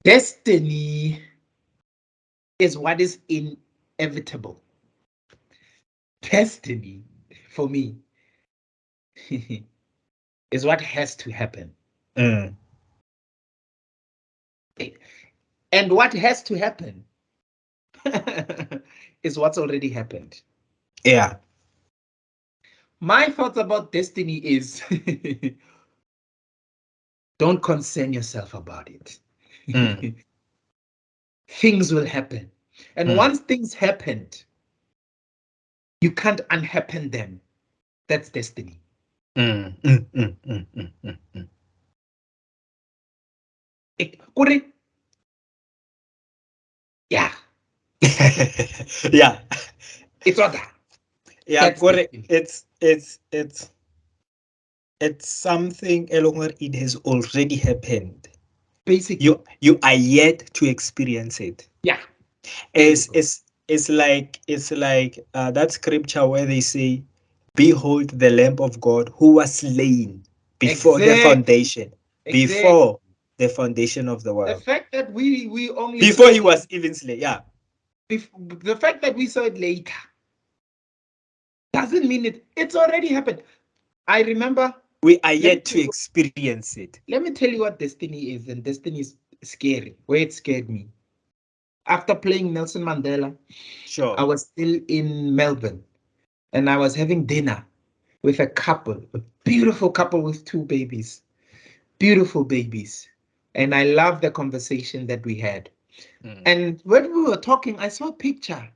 Speaker 2: Destiny is what is inevitable. Destiny, for me, is what has to happen. And what has to happen is what's already happened.
Speaker 1: Yeah.
Speaker 2: My thoughts about destiny is don't concern yourself about it. Things will happen. And once things happened, you can't unhappen them. That's destiny.
Speaker 1: Yeah.
Speaker 2: Yeah.
Speaker 1: Yeah.
Speaker 2: It's what that.
Speaker 1: Yeah,
Speaker 2: That's
Speaker 1: correct.
Speaker 2: destiny.
Speaker 1: It's something along it has already happened.
Speaker 2: Basically.
Speaker 1: You are yet to experience it.
Speaker 2: Yeah. There you go.
Speaker 1: It's like that scripture where they say, "Behold the Lamb of God who was slain before the foundation, before the foundation of the
Speaker 2: The
Speaker 1: world."
Speaker 2: fact that we only
Speaker 1: Before he was even slain, yeah.
Speaker 2: The fact that we saw it later doesn't mean it's already happened. I remember
Speaker 1: We are yet to experience it.
Speaker 2: Let me tell you what destiny is, and destiny is scary. Where it scared me. After playing Nelson Mandela,
Speaker 1: Sure.
Speaker 2: I was still in Melbourne, and I was having dinner with a couple, a beautiful couple with 2 babies, beautiful babies. And I love the conversation that we had. And when we were talking, I saw a picture,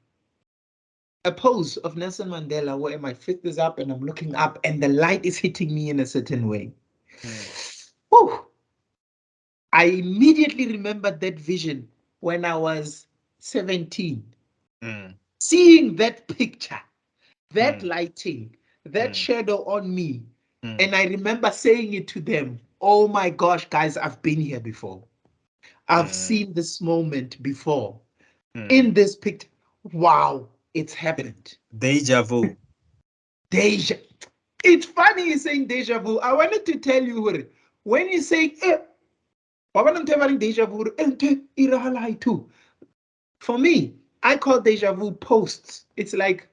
Speaker 2: a pose of Nelson Mandela where my fist is up and I'm looking up and the light is hitting me in a certain way. Whew. I immediately remembered that vision when I was 17. Seeing that picture, that lighting, that shadow on me. And I remember saying it to them, oh my gosh, guys, I've been here before. I've seen this moment before. In this picture, wow, it's happened.
Speaker 1: Deja vu.
Speaker 2: It's funny you're saying deja vu. I wanted to tell you, when you say, deja vu, too. For me, I call deja vu posts. It's like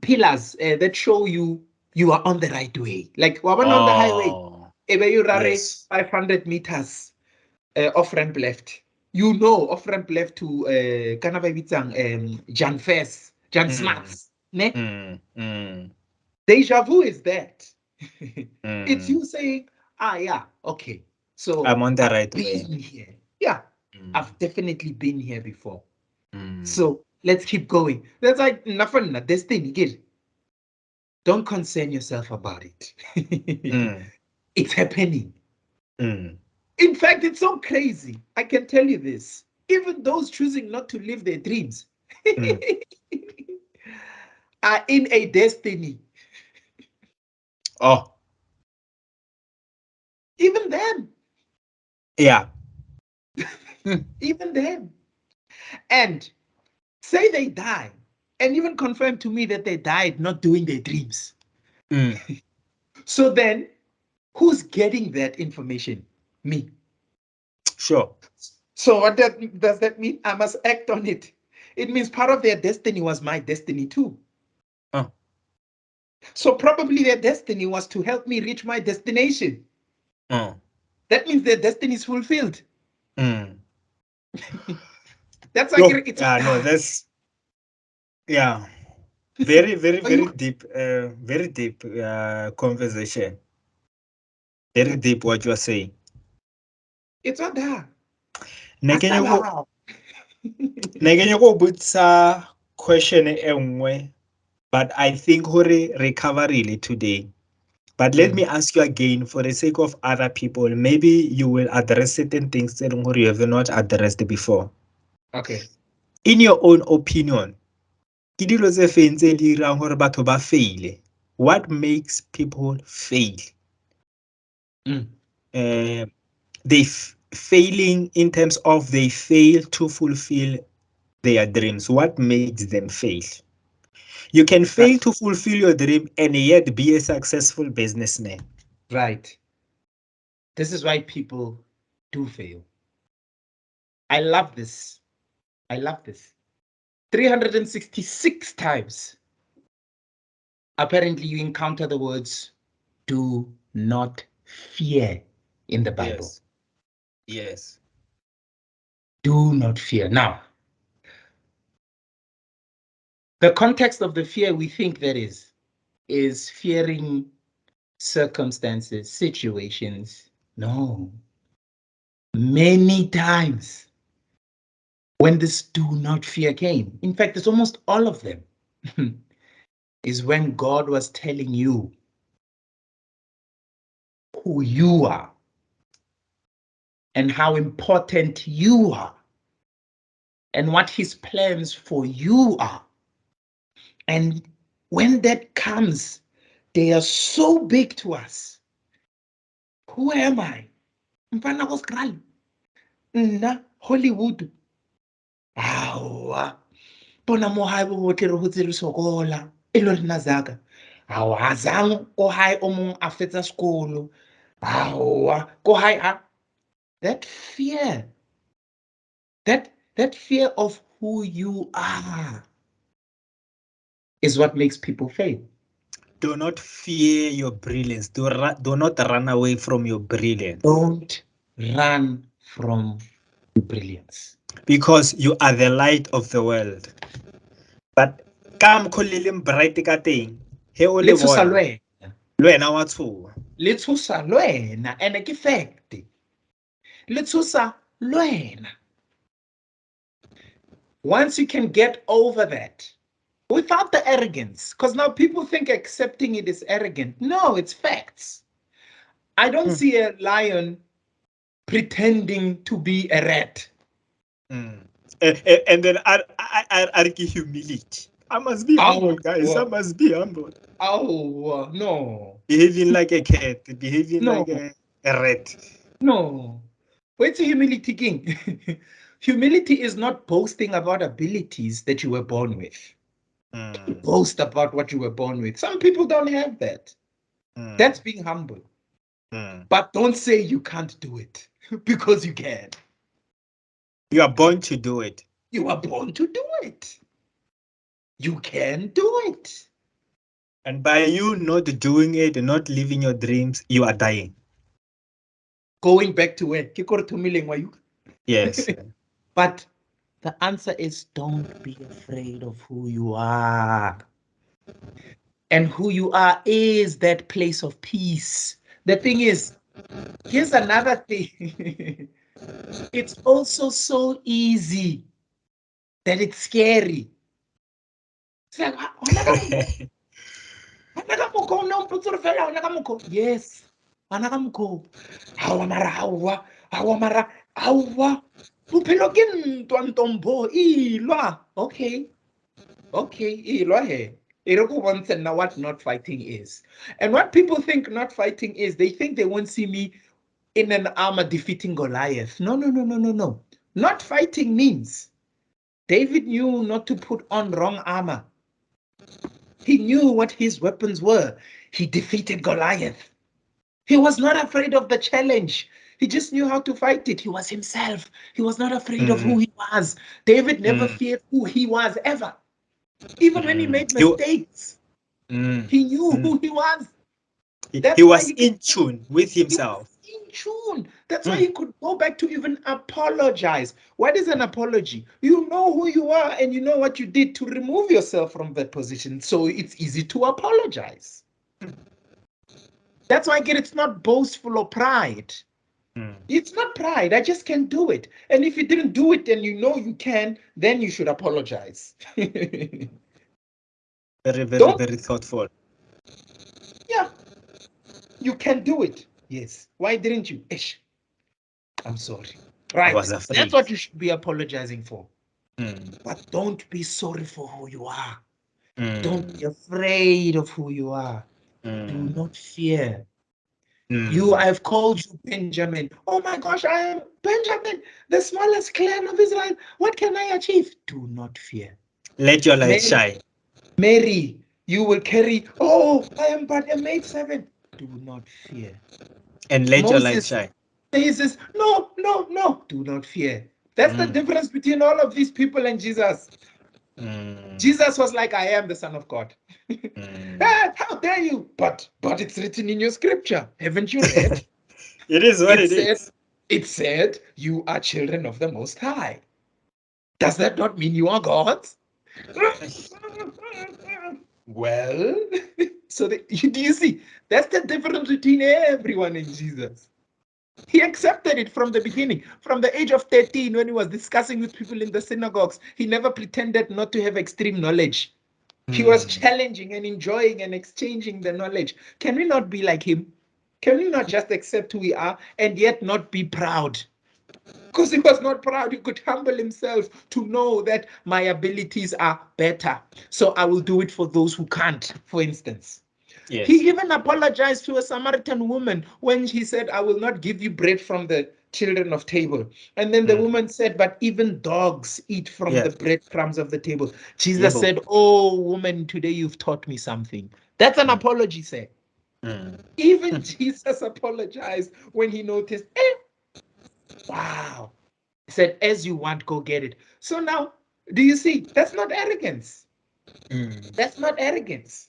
Speaker 2: pillars that show you are on the right way. Like on the highway, you run 500 meters off ramp left. You know, off ramp left to Jan Fes, Jan Smarts. Ne? Deja vu is that. It's you saying, yeah, okay. So
Speaker 1: I'm on the right
Speaker 2: been
Speaker 1: way.
Speaker 2: here. Yeah, I've definitely been here before. So let's keep going. That's like nothing, destiny. Get Don't concern yourself about it. It's happening. In fact, it's so crazy. I can tell you this. Even those choosing not to live their dreams are in a destiny.
Speaker 1: Oh.
Speaker 2: Even them.
Speaker 1: Yeah.
Speaker 2: Even them. And say they die, and even confirm to me that they died not doing their dreams. So then, who's getting that information? Me.
Speaker 1: Sure.
Speaker 2: So what does that mean? I must act on it. It means part of their destiny was my destiny too. So probably their destiny was to help me reach my destination. That means their destiny is fulfilled. That's like it's
Speaker 1: that's very, very, very deep conversation. Very deep what you are saying.
Speaker 2: It's not that.
Speaker 1: Ne ke go botsa question e nngwe, but I think hore recovery today. But let me ask you again, for the sake of other people, maybe you will address certain things that you have not addressed before.
Speaker 2: Okay.
Speaker 1: In your own opinion, ke dilo tse feng tse di dirang hore batho ba faile? What makes people fail? They failing in terms of they fail to fulfill their dreams. What makes them fail? You can fail to fulfill your dream and yet be a successful businessman.
Speaker 2: Right. This is why people do fail. I love this. 366 times. Apparently, you encounter the words, do not fear in the Bible.
Speaker 1: Yes.
Speaker 2: Do not fear. Now, The context of the fear we think that is fearing circumstances, situations. No. Many times when this do not fear came, in fact, it's almost all of them, is when God was telling you who you are and how important you are and what his plans for you are. And when that comes, they are so big to us. Who am I? Mfana koskral. Nna Hollywood. Awa. Bona mo hae bo botle re hotse re sokola. E lo rena zaka. Awa azang ko hae o mong a fetsa sekolo. Awa ko hae a. That fear. That fear of who you are is what makes people fail.
Speaker 1: Do not fear your brilliance. Do not run away from your brilliance.
Speaker 2: Don't run from your brilliance.
Speaker 1: Because you are the light of the world. But come kholile bright ka teng. He o le bona. Le wena wa tshoga.
Speaker 2: Le tshosa le wena, and ke fact. Le tshosa le wena. Once you can get over that, without the arrogance, because now people think accepting it is arrogant. No, it's facts. I don't see a lion pretending to be a rat.
Speaker 1: And then I humility. I must be humble, guys. I must be humble.
Speaker 2: Oh, no.
Speaker 1: Behaving like a cat, behaving like a rat.
Speaker 2: No. What's humility, King? Humility is not boasting about abilities that you were born with. Boast about what you were born with. Some people don't have that. That's being humble. But don't say you can't do it, because you can.
Speaker 1: You are born to do it.
Speaker 2: You are born to do it. You can do it.
Speaker 1: And by you not doing it and not living your dreams, you are dying.
Speaker 2: Going back to where?
Speaker 1: Yes.
Speaker 2: But the answer is don't be afraid of who you are. And who you are is that place of peace. The thing is, here's another thing. It's also so easy that it's scary. It's like, yes. Okay. Now what not fighting is. And what people think not fighting is, they think they won't see me in an armor defeating Goliath. No. Not fighting means David knew not to put on wrong armor. He knew what his weapons were. He defeated Goliath. He was not afraid of the challenge. He just knew how to fight it. He was himself. He was not afraid of who he was. David never feared who he was ever. Even when he made mistakes, he knew who he was.
Speaker 1: He was in tune with himself.
Speaker 2: In tune. That's why he could go back to even apologize. What is an apology? You know who you are and you know what you did to remove yourself from that position. So it's easy to apologize. That's why again, it's not boastful or pride. It's not pride. I just can't do it. And if you didn't do it and you know you can, then you should apologize.
Speaker 1: Very thoughtful.
Speaker 2: Yeah. You can do it. Yes. Why didn't you? Ish. I'm sorry. Right. That's what you should be apologizing for. But don't be sorry for who you are. Don't be afraid of who you are. Do not fear. I've called you Benjamin. Oh my gosh, I am Benjamin, the smallest clan of Israel. What can I achieve? Do not fear.
Speaker 1: Let your light shine.
Speaker 2: Mary, you will carry. Oh, I am but a maid servant. Do not fear.
Speaker 1: And let your light shine.
Speaker 2: Jesus, no. Do not fear. That's the difference between all of these people and Jesus. Jesus was like, I am the Son of God. How dare you? But it's written in your scripture. Haven't you read?
Speaker 1: It is what it is.
Speaker 2: It said, you are children of the Most High. Does that not mean you are gods? Well, so do you see? That's the difference between everyone and Jesus. He accepted it from the beginning. From the age of 13, when he was discussing with people in the synagogues, he never pretended not to have extreme knowledge. He was challenging and enjoying and exchanging the knowledge. Can we not be like him? Can we not just accept who we are and yet not be proud? Because he was not proud, he could humble himself to know that my abilities are better. So I will do it for those who can't, for instance. Yes. He even apologized to a Samaritan woman when he said, I will not give you bread from the children of table. And then the woman said, but even dogs eat from the breadcrumbs of the table. Jesus said, oh, woman, today you've taught me something. That's an apology, sir. Even Jesus apologized when he noticed, wow. He said, as you want, go get it. So now, do you see? That's not arrogance. That's not arrogance.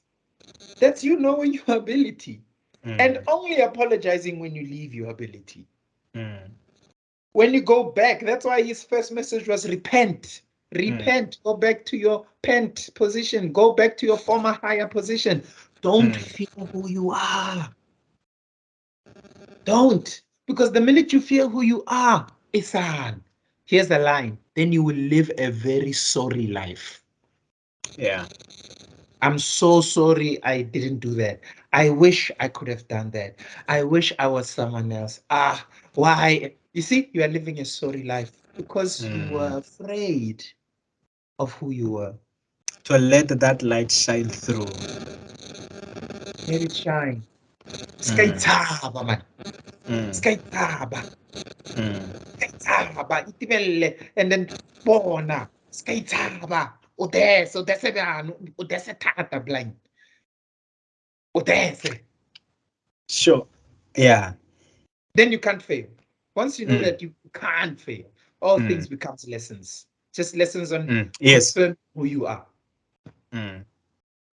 Speaker 2: That's you knowing your ability and only apologizing when you leave your ability. When you go back, that's why his first message was repent. Repent. Go back to your pent position. Go back to your former higher position. Don't fear who you are. Don't. Because the minute you feel who you are, Isan, here's the line. Then you will live a very sorry life. Yeah. I'm so sorry I didn't do that. I wish I could have done that. I wish I was someone else. Why? You see, you are living a sorry life because you were afraid of who you were.
Speaker 1: To let that light shine through.
Speaker 2: Let it shine. Skaitaba, man. Skaitaba. Skaitaba. Itibelle. And then bona. Skaitaba. Udese. Udese bani. Udese tata blind. Udese.
Speaker 1: Sure. Yeah.
Speaker 2: Then you can't fail. Once you know that you can't fail, all things becomes lessons. Just lessons on who you are.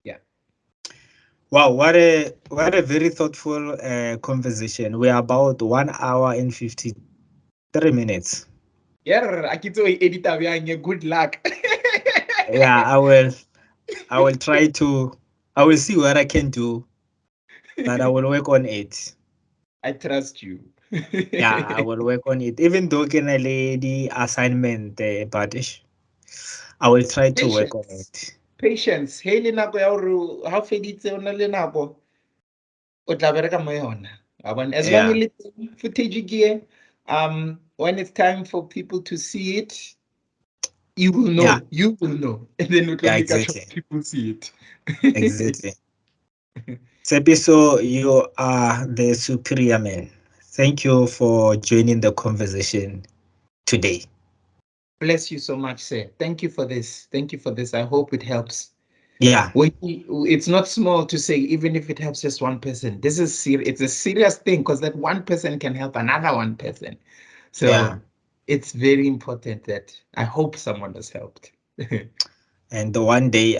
Speaker 2: Yeah.
Speaker 1: Wow, what a very thoughtful conversation. We're about 1 hour and 53 minutes.
Speaker 2: Yeah, I keep saying editor, good luck.
Speaker 1: Yeah, I will try to. I will see what I can do, but I will work on it.
Speaker 2: I trust you.
Speaker 1: Yeah, I will work on it. Even though can I lay the assignment, but I will try to work on it.
Speaker 2: Patience. Hey, nako ya hore ha feditse o na le nako o tla bereka mo yona. As long as it's footage gear, when it's time for people to see it, you will know. Yeah. You will know, and then it will make people see it.
Speaker 1: Exactly. Sepiso, you are the superior man. Thank you for joining the conversation today.
Speaker 2: Bless you so much, sir. Thank you for this. Thank you for this. I hope it helps.
Speaker 1: Yeah.
Speaker 2: It's not small to say, even if it helps just one person. This is it's a serious thing because that one person can help another one person. So it's very important that I hope someone has helped.
Speaker 1: And one day